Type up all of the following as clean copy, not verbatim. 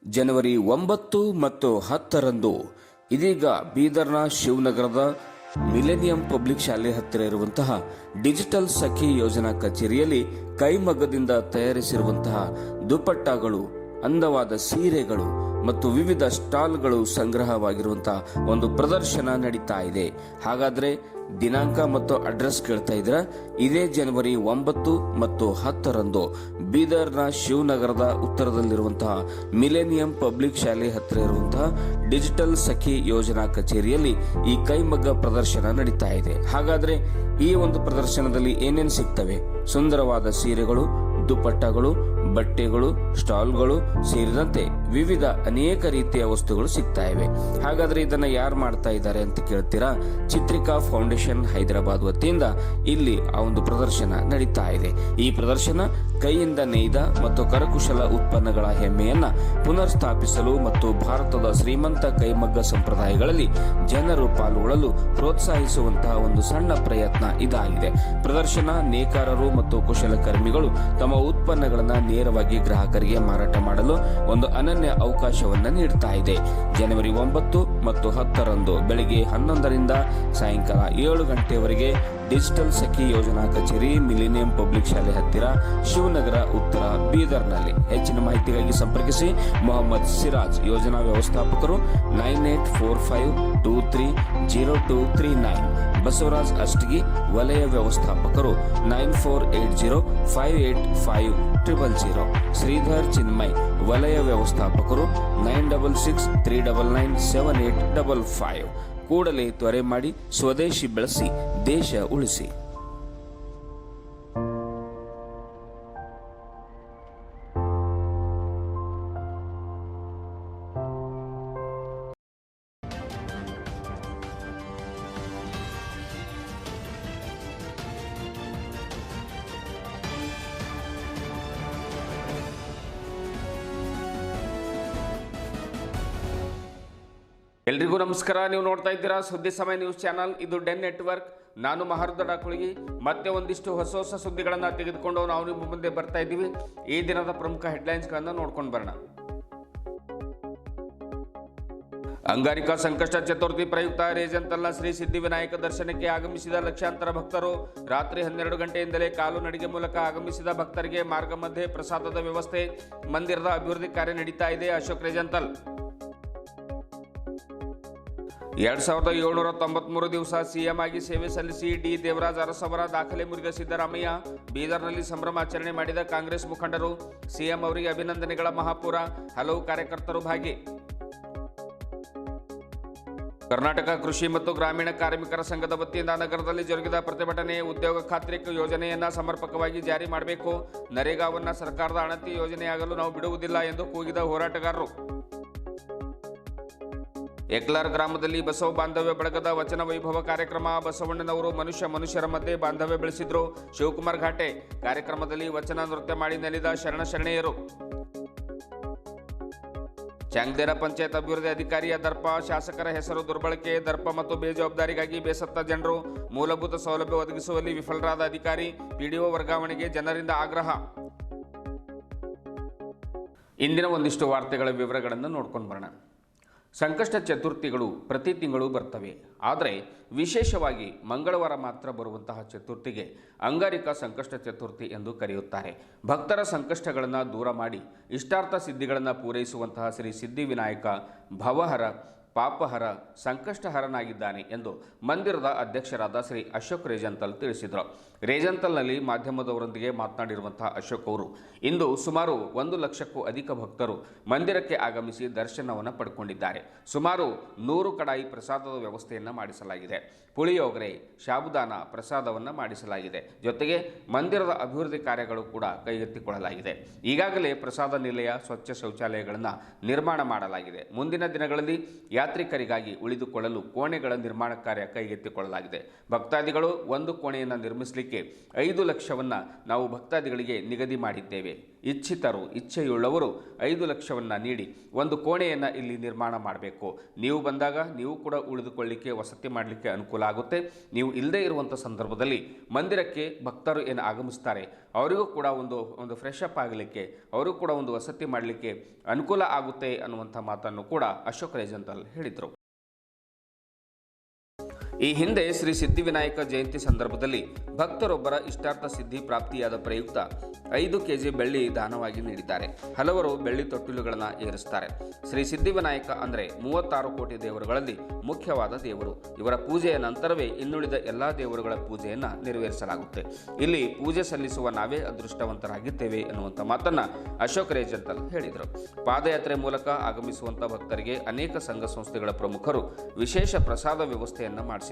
ಜನವರಿ 9 ಮತ್ತು 10ರಂದು ಇದೀಗ ಬೀದರ್ನ ಶಿವನಗರದ millennium public ಶಾಲೆ ಹತ್ತಿರ ಇರುವಂತಹ ಡಿಜಿಟಲ್ ಸಖಿ ಯೋಜನಾ ಕಚೇರಿಯಲ್ಲಿ ಕೈಮಗ್ಗದಿಂದ ತಯಾರಿಸಿರುವಂತಹ ದುಪಟ್ಟಾಗಳು, ಅಂದವಾದ ಸೀರೆಗಳು ಮತ್ತು ವಿವಿಧ ಸ್ಟಾಲ್ಗಳು ಸಂಗ್ರಹವಾಗಿರುವಂತಹ ಒಂದು ಪ್ರದರ್ಶನ ನಡೀತಾ ಇದೆ. ಹಾಗಾದ್ರೆ ದಿನಾಂಕ ಮತ್ತು ಅಡ್ರೆಸ್ ಕೇಳ್ತಾ ಇದ್ರ, ಇದೇ ಜನವರಿ 9 ಮತ್ತು 10ರಂದು ಬೀದರ್ನ ಶಿವನಗರದ ಉತ್ತರದಲ್ಲಿರುವಂತಹ ಮಿಲೆನಿಯಂ ಪಬ್ಲಿಕ್ ಶಾಲೆ ಹತ್ತಿರ ಇರುವಂತಹ ಡಿಜಿಟಲ್ ಸಖಿ ಯೋಜನಾ ಕಚೇರಿಯಲ್ಲಿ ಈ ಕೈಮಗ್ಗ ಪ್ರದರ್ಶನ ನಡೀತಾ ಇದೆ. ಹಾಗಾದ್ರೆ ಈ ಒಂದು ಪ್ರದರ್ಶನದಲ್ಲಿ ಏನೇನು ಸಿಗ್ತವೆ? ಸುಂದರವಾದ ಸೀರೆಗಳು, ದುಪಟ್ಟಗಳು, ಬಟ್ಟೆಗಳು, ಸ್ಟಾಲ್ಗಳು ಸೇರಿದಂತೆ ವಿವಿಧ ಅನೇಕ ರೀತಿಯ ವಸ್ತುಗಳು ಸಿಗ್ತಾ ಇವೆ. ಹಾಗಾದ್ರೆ ಇದನ್ನ ಯಾರು ಮಾಡ್ತಾ ಇದ್ದಾರೆ ಅಂತ ಕೇಳ್ತೀರಾ? ಚಿತ್ರಿಕಾ ಫೌಂಡೇಶನ್ ಹೈದರಾಬಾದ್ ವತಿಯಿಂದ ಇಲ್ಲಿ ಆ ಒಂದು ಪ್ರದರ್ಶನ ನಡೀತಾ ಇದೆ. ಈ ಪ್ರದರ್ಶನ ಕೈಯಿಂದ ನೇಯ್ದ ಮತ್ತು ಕರಕುಶಲ ಉತ್ಪನ್ನಗಳ ಹೆಮ್ಮೆಯನ್ನ ಪುನರ್ ಸ್ಥಾಪಿಸಲು ಮತ್ತು ಭಾರತದ ಶ್ರೀಮಂತ ಕೈಮಗ್ಗ ಸಂಪ್ರದಾಯಗಳಲ್ಲಿ ಜನರು ಪಾಲ್ಗೊಳ್ಳಲು ಪ್ರೋತ್ಸಾಹಿಸುವಂತಹ ಒಂದು ಸಣ್ಣ ಪ್ರಯತ್ನ ಇದಾಗಿದೆ. ಪ್ರದರ್ಶನ ನೇಕಾರರು ಮತ್ತು ಕುಶಲಕರ್ಮಿಗಳು ತಮ್ಮ ಉತ್ಪನ್ನಗಳನ್ನು ನೇರವಾಗಿ ಗ್ರಾಹಕರಿಗೆ ಮಾರಾಟ ಮಾಡಲು ಒಂದು ಅನನ್ಯ ಅವಕಾಶವನ್ನು ನೀಡುತ್ತಾ ಇದೆ. ಜನವರಿ 9 ಮತ್ತು 10ರಂದು ಬೆಳಿಗ್ಗೆ 11ರಿಂದ ಸಾಯಂಕಾಲ 7 ಗಂಟೆಯವರೆಗೆ ಡಿಜಿಟಲ್ ಸಖಿ ಯೋಜನಾ ಕಚೇರಿ ಮಿಲಿನಿಯಂ ಪಬ್ಲಿಕ್ ಶಾಲೆ ಹತ್ತಿರ ಶಿವನಗರ ಉತ್ತರ ಬೀದರ್ನಲ್ಲಿ. ಹೆಚ್ಚಿನ ಮಾಹಿತಿಗಾಗಿ ಸಂಪರ್ಕಿಸಿ ಮೊಹಮ್ಮದ್ ಸಿರಾಜ್, ಯೋಜನಾ ವ್ಯವಸ್ಥಾಪಕರು 9845230239. ಬಸವರಾಜ್ ಅಷ್ಟಗಿ, ವಲಯ ವ್ಯವಸ್ಥಾಪಕರು 9480585000. ಶ್ರೀಧರ್ ಚಿನ್ಮಯ್, ವಲಯ ವ್ಯವಸ್ಥಾಪಕರು 9663997855. ಕೂಡಲೇ ತ್ವರೆ ಮಾಡಿ, ಸ್ವದೇಶಿ ಬೆಳೆಸಿ, ದೇಶ ಉಳಿಸಿ. ಎಲ್ರಿಗೂ ನಮಸ್ಕಾರ. ನೀವು ನೋಡ್ತಾ ಇದ್ದೀರಾ ಸುದ್ದಿ ಸಮಯ ನ್ಯೂಸ್ ಚಾನಲ್. ಇದು ಡೆನ್ ನೆಟ್ವರ್ಕ್. ನಾನು ಮಹರ್ದ ಡಾಕುಳಿಗಿ. ಮತ್ತೆ ಒಂದಿಷ್ಟು ಹೊಸ ಹೊಸ ಸುದ್ದಿಗಳನ್ನು ತೆಗೆದುಕೊಂಡು ನಾವು ನಿಮ್ಮ ಮುಂದೆ ಬರ್ತಾ ಇದ್ದೀವಿ. ಈ ದಿನದ ಪ್ರಮುಖ ಹೆಡ್ಲೈನ್ಸ್ಗಳನ್ನು ನೋಡ್ಕೊಂಡು ಬರೋಣ. ಅಂಗಾರಿಕಾ ಸಂಕಷ್ಟ ಚತುರ್ಥಿ ಪ್ರಯುಕ್ತ ರೇಜಂತಲ್ನ ಶ್ರೀ ಸಿದ್ಧಿವಿನಾಯಕ ದರ್ಶನಕ್ಕೆ ಆಗಮಿಸಿದ ಲಕ್ಷಾಂತರ ಭಕ್ತರು. ರಾತ್ರಿ 12 ಗಂಟೆಯಿಂದಲೇ ಕಾಲು ನಡಿಗೆ ಮೂಲಕ ಆಗಮಿಸಿದ ಭಕ್ತರಿಗೆ ಮಾರ್ಗ ಮಧ್ಯೆ ಪ್ರಸಾದದ ವ್ಯವಸ್ಥೆ. ಮಂದಿರದ ಅಭಿವೃದ್ಧಿ ಕಾರ್ಯ ನಡೀತಾ ಇದೆ. ಅಶೋಕ್ ರೇಜಂತಲ್ 2793 ದಿವಸ ಸಿಎಂ ಆಗಿ ಸೇವೆ ಸಲ್ಲಿಸಿ ಡಿ ದೇವರಾಜ್ ಅರಸ್ ಅವರ ದಾಖಲೆ ಮುರಿದ ಸಿದ್ದರಾಮಯ್ಯ. ಬೀದರ್ನಲ್ಲಿ ಸಂಭ್ರಮಾಚರಣೆ ಮಾಡಿದ ಕಾಂಗ್ರೆಸ್ ಮುಖಂಡರು. ಸಿಎಂ ಅವರಿಗೆ ಅಭಿನಂದನೆಗಳ ಮಹಾಪೂರ. ಹಲವು ಕಾರ್ಯಕರ್ತರು ಭಾಗಿ. ಕರ್ನಾಟಕ ಕೃಷಿ ಮತ್ತು ಗ್ರಾಮೀಣ ಕಾರ್ಮಿಕರ ಸಂಘದ ವತಿಯಿಂದ ನಗರದಲ್ಲಿ ಜರುಗಿದ ಪ್ರತಿಭಟನೆ. ಉದ್ಯೋಗ ಖಾತ್ರಿ ಯೋಜನೆಯನ್ನ ಸಮರ್ಪಕವಾಗಿ ಜಾರಿ ಮಾಡಬೇಕು. ನರೇಗಾವನ್ನ ಸರ್ಕಾರದ ಅಣತಿ ಯೋಜನೆಯಾಗಲು ನಾವು ಬಿಡುವುದಿಲ್ಲ ಎಂದು ಕೂಗಿದ ಹೋರಾಟಗಾರರು. ಎಕ್ಲಾರ್ ಗ್ರಾಮದಲ್ಲಿ ಬಸವ ಬಾಂಧವ್ಯ ಬಳಗದ ವಚನ ವೈಭವ ಕಾರ್ಯಕ್ರಮ. ಬಸವಣ್ಣನವರು ಮನುಷ್ಯರ ಮಧ್ಯೆ ಬಾಂಧವ್ಯ ಬೆಳೆಸಿದ್ರು. ಶಿವಕುಮಾರ್ ಘಾಟೆ ಕಾರ್ಯಕ್ರಮದಲ್ಲಿ ವಚನ ನೃತ್ಯ ಮಾಡಿ ನೆನೆದ ಶರಣೆಯರು. ಚಾಂಗ್ದೇರ ಪಂಚಾಯತ್ ಅಭಿವೃದ್ಧಿ ಅಧಿಕಾರಿಯ ದರ್ಪ. ಶಾಸಕರ ಹೆಸರು ದುರ್ಬಳಕೆ, ದರ್ಪ ಮತ್ತು ಬೇಜವಾಬ್ದಾರಿಗಾಗಿ ಬೇಸತ್ತ ಜನರು. ಮೂಲಭೂತ ಸೌಲಭ್ಯ ಒದಗಿಸುವಲ್ಲಿ ವಿಫಲರಾದ ಅಧಿಕಾರಿ. ಪಿಡಿಒ ವರ್ಗಾವಣೆಗೆ ಜನರಿಂದ ಆಗ್ರಹ. ಇಂದಿನ ಒಂದಿಷ್ಟು ವಾರ್ತೆಗಳ ವಿವರಗಳನ್ನು ನೋಡ್ಕೊಂಡು ಬರೋಣ. ಸಂಕಷ್ಟ ಚತುರ್ಥಿಗಳು ಪ್ರತಿ ತಿಂಗಳು ಬರ್ತವೆ. ಆದರೆ ವಿಶೇಷವಾಗಿ ಮಂಗಳವಾರ ಮಾತ್ರ ಬರುವಂತಹ ಚತುರ್ಥಿಗೆ ಅಂಗಾರಿಕಾ ಸಂಕಷ್ಟ ಚತುರ್ಥಿ ಎಂದು ಕರೆಯುತ್ತಾರೆ. ಭಕ್ತರ ಸಂಕಷ್ಟಗಳನ್ನು ದೂರ ಮಾಡಿ ಇಷ್ಟಾರ್ಥ ಸಿದ್ಧಿಗಳನ್ನು ಪೂರೈಸುವಂತಹ ಶ್ರೀ ಸಿದ್ಧಿವಿನಾಯಕ ಭವಹರ, ಪಾಪಹರ, ಸಂಕಷ್ಟಹರನಾಗಿದ್ದಾನೆ ಎಂದು ಮಂದಿರದ ಅಧ್ಯಕ್ಷರಾದ ಶ್ರೀ ಅಶೋಕ್ ರೇಜಂತಲ್ ತಿಳಿಸಿದರು. ರೇಜಂತಲ್ನಲ್ಲಿ ಮಾಧ್ಯಮದವರೊಂದಿಗೆ ಮಾತನಾಡಿರುವಂತಹ ಅಶೋಕ್ ಅವರು ಇಂದು ಸುಮಾರು 1 ಲಕ್ಷಕ್ಕೂ ಅಧಿಕ ಭಕ್ತರು ಮಂದಿರಕ್ಕೆ ಆಗಮಿಸಿ ದರ್ಶನವನ್ನು ಪಡ್ಕೊಂಡಿದ್ದಾರೆ. ಸುಮಾರು 100 ಕಡಾಯಿ ಪ್ರಸಾದದ ವ್ಯವಸ್ಥೆಯನ್ನು ಮಾಡಿಸಲಾಗಿದೆ. ಪುಳಿಯೋಗರೆ, ಶಾಬುದಾನ ಪ್ರಸಾದವನ್ನು ಮಾಡಿಸಲಾಗಿದೆ. ಜೊತೆಗೆ ಮಂದಿರದ ಅಭಿವೃದ್ಧಿ ಕಾರ್ಯಗಳು ಕೂಡ ಕೈಗೆತ್ತಿಕೊಳ್ಳಲಾಗಿದೆ. ಈಗಾಗಲೇ ಪ್ರಸಾದ ನಿಲಯ, ಸ್ವಚ್ಛ ಶೌಚಾಲಯಗಳನ್ನು ನಿರ್ಮಾಣ ಮಾಡಲಾಗಿದೆ. ಮುಂದಿನ ದಿನಗಳಲ್ಲಿ ಯಾತ್ರಿಕರಿಗಾಗಿ ಉಳಿದುಕೊಳ್ಳಲು ಕೋಣೆಗಳ ನಿರ್ಮಾಣ ಕಾರ್ಯ ಕೈಗೆತ್ತಿಕೊಳ್ಳಲಾಗಿದೆ. ಭಕ್ತಾದಿಗಳು ಒಂದು ಕೋಣೆಯನ್ನು ನಿರ್ಮಿಸಲಿಕ್ಕೆ ನೀಡಲಿಕ್ಕೆ 5 ಲಕ್ಷವನ್ನು ನಾವು ಭಕ್ತಾದಿಗಳಿಗೆ ನಿಗದಿ ಮಾಡಿದ್ದೇವೆ. ಇಚ್ಛೆಯುಳ್ಳವರು 5 ಲಕ್ಷವನ್ನು ನೀಡಿ ಒಂದು ಕೋಣೆಯನ್ನು ಇಲ್ಲಿ ನಿರ್ಮಾಣ ಮಾಡಬೇಕು. ನೀವು ಬಂದಾಗ ನೀವು ಕೂಡ ಉಳಿದುಕೊಳ್ಳಿಕ್ಕೆ ವಸತಿ ಮಾಡಲಿಕ್ಕೆ ಅನುಕೂಲ ಆಗುತ್ತೆ. ನೀವು ಇಲ್ಲದೇ ಇರುವಂಥ ಸಂದರ್ಭದಲ್ಲಿ ಮಂದಿರಕ್ಕೆ ಭಕ್ತರು ಏನು ಆಗಮಿಸ್ತಾರೆ ಅವರಿಗೂ ಕೂಡ ಒಂದು ಫ್ರೆಶ್ ಅಪ್ ಆಗಲಿಕ್ಕೆ, ಅವರಿಗೂ ಕೂಡ ಒಂದು ವಸತಿ ಮಾಡಲಿಕ್ಕೆ ಅನುಕೂಲ ಆಗುತ್ತೆ ಅನ್ನುವಂಥ ಮಾತನ್ನು ಕೂಡ ಅಶೋಕ್ ರೇಜಂತಲ್ ಹೇಳಿದರು. ಈ ಹಿಂದೆ ಶ್ರೀ ಸಿದ್ಧಿವಿನಾಯಕ ಜಯಂತಿ ಸಂದರ್ಭದಲ್ಲಿ ಭಕ್ತರೊಬ್ಬರ ಇಷ್ಟಾರ್ಥ ಸಿದ್ಧಿ ಪ್ರಾಪ್ತಿಯಾದ ಪ್ರಯುಕ್ತ 5 ಕೆಜಿ ಬೆಳ್ಳಿ ದಾನವಾಗಿ ನೀಡಿದ್ದಾರೆ. ಹಲವರು ಬೆಳ್ಳಿ ತೊಟ್ಟಿಲುಗಳನ್ನು ಏರಿಸುತ್ತಾರೆ. ಶ್ರೀ ಸಿದ್ಧಿವಿನಾಯಕ ಅಂದರೆ 36 ಕೋಟಿ ದೇವರುಗಳಲ್ಲಿ ಮುಖ್ಯವಾದ ದೇವರು. ಇವರ ಪೂಜೆಯ ನಂತರವೇ ಇನ್ನುಳಿದ ಎಲ್ಲ ದೇವರುಗಳ ಪೂಜೆಯನ್ನು ನೆರವೇರಿಸಲಾಗುತ್ತೆ. ಇಲ್ಲಿ ಪೂಜೆ ಸಲ್ಲಿಸುವ ನಾವೇ ಅದೃಷ್ಟವಂತರಾಗಿದ್ದೇವೆ ಎನ್ನುವಂಥ ಮಾತನ್ನು ಅಶೋಕ್ ರೇಜಂತಲ್ ಹೇಳಿದರು. ಪಾದಯಾತ್ರೆ ಮೂಲಕ ಆಗಮಿಸುವಂಥ ಭಕ್ತರಿಗೆ ಅನೇಕ ಸಂಘ ಸಂಸ್ಥೆಗಳ ಪ್ರಮುಖರು ವಿಶೇಷ ಪ್ರಸಾದ ವ್ಯವಸ್ಥೆಯನ್ನು ಮಾಡಿಸಿದ್ದಾರೆ.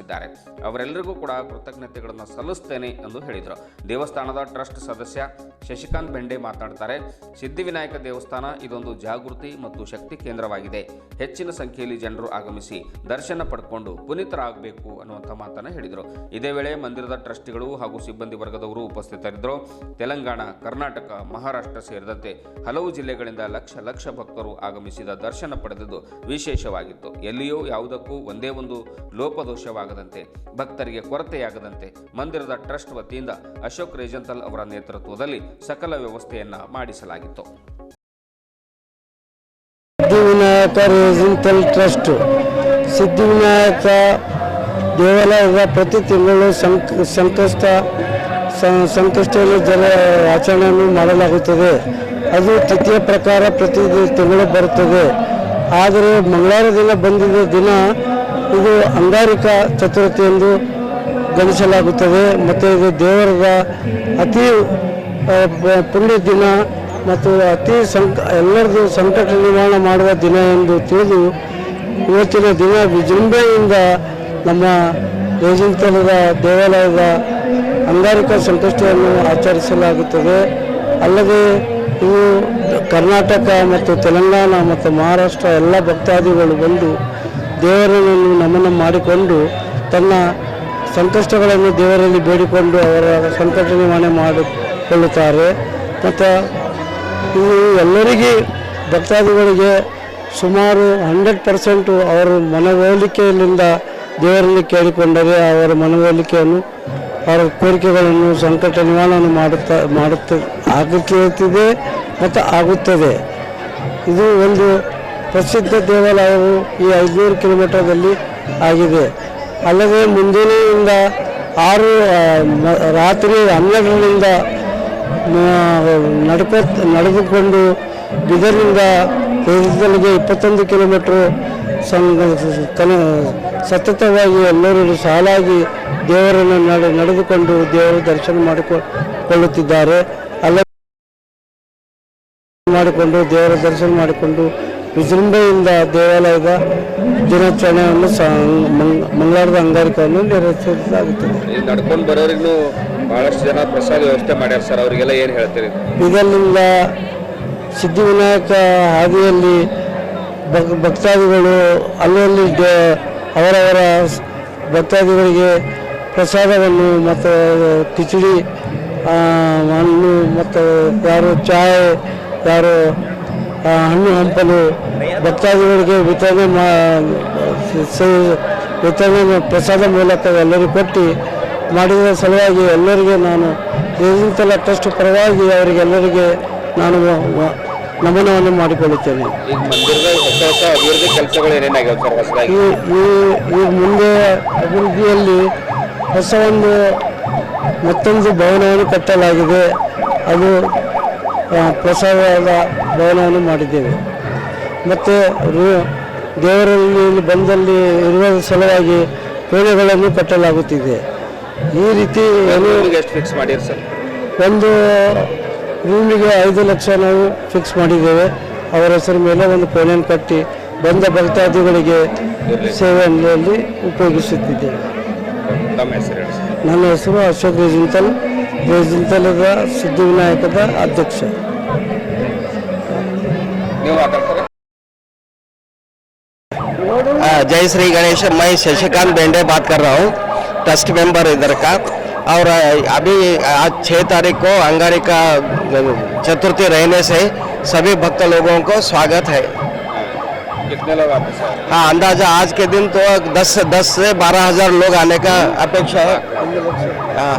ಅವರೆಲ್ಲರಿಗೂ ಕೂಡ ಕೃತಜ್ಞತೆಗಳನ್ನು ಸಲ್ಲಿಸುತ್ತೇನೆ ಎಂದು ಹೇಳಿದರು. ದೇವಸ್ಥಾನದ ಟ್ರಸ್ಟ್ ಸದಸ್ಯ ಶಶಿಕಾಂತ್ ಬೆಂಡೆ ಮಾತನಾಡ್ತಾರೆ. ಸಿದ್ಧಿವಿನಾಯಕ ದೇವಸ್ಥಾನ ಇದೊಂದು ಜಾಗೃತಿ ಮತ್ತು ಶಕ್ತಿ ಕೇಂದ್ರವಾಗಿದೆ. ಹೆಚ್ಚಿನ ಸಂಖ್ಯೆಯಲ್ಲಿ ಜನರು ಆಗಮಿಸಿ ದರ್ಶನ ಪಡ್ಕೊಂಡು ಪುನೀತರಾಗಬೇಕು ಅನ್ನುವಂಥ ಮಾತನ್ನು ಹೇಳಿದರು. ಇದೇ ವೇಳೆ ಮಂದಿರದ ಟ್ರಸ್ಟಿಗಳು ಹಾಗೂ ಸಿಬ್ಬಂದಿ ವರ್ಗದವರು ಉಪಸ್ಥಿತರಿದ್ದರು. ತೆಲಂಗಾಣ, ಕರ್ನಾಟಕ, ಮಹಾರಾಷ್ಟ್ರ ಸೇರಿದಂತೆ ಹಲವು ಜಿಲ್ಲೆಗಳಿಂದ ಲಕ್ಷ ಭಕ್ತರು ಆಗಮಿಸಿದ ದರ್ಶನ ಪಡೆದಿದ್ದು ವಿಶೇಷವಾಗಿತ್ತು. ಎಲ್ಲಿಯೂ ಯಾವುದಕ್ಕೂ ಒಂದೇ ಒಂದು ಲೋಪದೋಷವಾಗದಂತೆ, ಭಕ್ತರಿಗೆ ಕೊರತೆಯಾಗದಂತೆ ಮಂದಿರದ ಟ್ರಸ್ಟ್ ವತಿಯಿಂದ ಅಶೋಕ್ ರೇಜಂತಲ್ ಅವರ ನೇತೃತ್ವದಲ್ಲಿ ಸಕಲ ವ್ಯವಸ್ಥೆಯನ್ನ ಮಾಡಿಸಲಾಗಿತ್ತು. ಸಿದ್ಧಿವಿನಾಯಕ ರೇಜಂತಲ್ ಟ್ರಸ್ಟ್ ಸಿದ್ಧಿವಿನಾಯಕ ದೇವಾಲಯದ ಪ್ರತಿ ತಿಂಗಳು ಸಂಕಷ್ಟದಲ್ಲಿ ಜಲ ಆಚರಣೆಯನ್ನು ಮಾಡಲಾಗುತ್ತದೆ. ಅದು ತಿಥಿಯ ಪ್ರಕಾರ ಪ್ರತಿ ತಿಂಗಳು ಬರುತ್ತದೆ. ಆದರೆ ಮಂಗಳವಾರ ದಿನ ಬಂದಿದ್ದ ದಿನ ಇದು ಅಂಗಾರಿಕ ಚತುರ್ಥಿ ಎಂದು ಗಣಿಸಲಾಗುತ್ತದೆ. ಮತ್ತು ಇದು ದೇವರದ ಅತಿ ಪುಣ್ಯ ದಿನ ಮತ್ತು ಎಲ್ಲರದು ಸಂಕಟ ನಿವಾರಣೆ ಮಾಡುವ ದಿನ ಎಂದು ತಿಳಿದು ಇವತ್ತಿನ ದಿನ ವಿಜೃಂಭಣೆಯಿಂದ ನಮ್ಮ ರೇಜಂತಲದ ದೇವಾಲಯದ ಅಂಗಾರಿಕ ಸಂಕಷ್ಟವನ್ನು ಆಚರಿಸಲಾಗುತ್ತದೆ. ಅಲ್ಲದೆ ಇವು ಕರ್ನಾಟಕ ಮತ್ತು ತೆಲಂಗಾಣ ಮತ್ತು ಮಹಾರಾಷ್ಟ್ರ ಎಲ್ಲ ಭಕ್ತಾದಿಗಳು ಬಂದು ದೇವರನ್ನು ನಮನ ಮಾಡಿಕೊಂಡು ತನ್ನ ಸಂಕಷ್ಟಗಳನ್ನು ದೇವರಲ್ಲಿ ಬೇಡಿಕೊಂಡು ಅವರ ಸಂಕಟ ನಿವಾರಣೆ ಮಾಡಿಕೊಳ್ಳುತ್ತಾರೆ. ಮತ್ತು ಇವು ಎಲ್ಲರಿಗೆ ಭಕ್ತಾದಿಗಳಿಗೆ ಸುಮಾರು 100% ಅವರ ಮನವೊಲಿಕೆಯಿಂದ ದೇವರಲ್ಲಿ ಕೇಳಿಕೊಂಡರೆ ಅವರ ಮನವೊಲಿಕೆಯನ್ನು ಅವರ ಕೋರಿಕೆಗಳನ್ನು ಸಂಕಟ ನಿವಾರಣೆ ಆಗುತ್ತಿದೆ ಮತ್ತು ಆಗುತ್ತದೆ. ಇದು ಒಂದು ಪ್ರಸಿದ್ಧ ದೇವಾಲಯವು ಈ 500 ಕಿಲೋಮೀಟರ್ದಲ್ಲಿ ಆಗಿದೆ. ಅಲ್ಲದೆ ಮುಂಜಾನೆಯಿಂದ ರಾತ್ರಿ 12ರಿಂದ ನಡೆದುಕೊಂಡು ಬೀದರ್ನಿಂದ ರೇಜಂತಲ್ಗೆ 21 ಕಿಲೋಮೀಟರ್ ಸತತವಾಗಿ ಎಲ್ಲರೂ ಸಾಲಾಗಿ ದೇವರನ್ನು ನಡೆದುಕೊಂಡು ದೇವರ ದರ್ಶನ ಮಾಡಿಕೊಳ್ಳುತ್ತಿದ್ದಾರೆ. ದೇವರ ದರ್ಶನ ಮಾಡಿಕೊಂಡು ವಿಜೃಂಭಣೆಯಿಂದ ದೇವಾಲಯದ ದಿನಾಚರಣೆಯನ್ನು ಮಂಗಳವಾರದ ಅಂಗಾರಿಕವನ್ನು ನೆರವೇರಿಸಲಾಗುತ್ತದೆ. ನಡ್ಕೊಂಡು ಬರೋರಿಗೂ ಬಹಳಷ್ಟು ಜನ ಪ್ರಸಾದ ವ್ಯವಸ್ಥೆ ಮಾಡ್ಯಾರ ಸರ್, ಅವರಿಗೆಲ್ಲ ಏನು ಹೇಳ್ತೀರಿ? ಇದರಿಂದ ಸಿದ್ಧಿವಿನಾಯಕ ಹಾದಿಯಲ್ಲಿ ಭಕ್ತಾದಿಗಳು ಅಲ್ಲಿ ಅವರವರ ಭಕ್ತಾದಿಗಳಿಗೆ ಪ್ರಸಾದವನ್ನು ಮತ್ತು ಕಿಚಡಿ, ಹಣ್ಣು ಮತ್ತು ಯಾರು ಚಾಯ್, ಯಾರು ಹಣ್ಣು ಹಂಪಲು ಭಕ್ತಾದಿಗಳಿಗೆ ವಿತರಣೆ ಪ್ರಸಾದ ಮೂಲಕ ಎಲ್ಲರಿಗೂ ಕೊಟ್ಟು ಮಾಡಿದ ಸಲುವಾಗಿ ಎಲ್ಲರಿಗೆ ನಾನು ರೇಜಂತಲ್ ಟ್ರಸ್ಟ್ ಪರವಾಗಿ ಅವರಿಗೆಲ್ಲರಿಗೆ ನಾನು ನಮನವನ್ನು ಮಾಡಿಕೊಳ್ಳುತ್ತೇನೆ. ಈ ಮುಂದೆ ಅಭಿವೃದ್ಧಿಯಲ್ಲಿ ಮತ್ತೊಂದು ಭವನವನ್ನು ಕಟ್ಟಲಾಗಿದೆ. ಅದು ಪ್ರಸಾದದ ಭವನವನ್ನು ಮಾಡಿದ್ದೇವೆ. ಮತ್ತು ದೇವರಲ್ಲಿ ಬಂದಲ್ಲಿ ಇರುವ ಸಲುವಾಗಿ ಕೋಣೆಗಳನ್ನು ಕಟ್ಟಲಾಗುತ್ತಿದೆ. ಈ ರೀತಿ ಎಷ್ಟು ಫಿಕ್ಸ್ ಮಾಡಿರಿ ಸರ್? ಒಂದು ರೂಮಿಗೆ 5 ಲಕ್ಷ ನಾವು ಫಿಕ್ಸ್ ಮಾಡಿದ್ದೇವೆ. ಅವರ ಹೆಸರು ಮೇಲೆ ಒಂದು ಕೋಣೆಯನ್ನು ಕಟ್ಟಿ ಬಂದ ಭಕ್ತಾದಿಗಳಿಗೆ ಸೇವೆಯಲ್ಲಿ ಉಪಯೋಗಿಸುತ್ತಿದ್ದೇವೆ. ನನ್ನ ಹೆಸರು ಅಶೋಕ್ ರೇಜಂತಲದ ಸಿದ್ಧಿವಿನಾಯಕದ ಅಧ್ಯಕ್ಷ. जय श्री गणेश। मैं शशिकांत बेंडे बात कर रहा हूँ, ट्रस्ट मेंबर इधर का। और अभी आज 6 तारीख को अंगारिका चतुर्थी रहने से सभी भक्त लोगों को स्वागत है। कितने लोग आते हैं? हाँ, अंदाजा आज के दिन तो 10 से 12,000 लोग आने का अपेक्षा है। हाँ,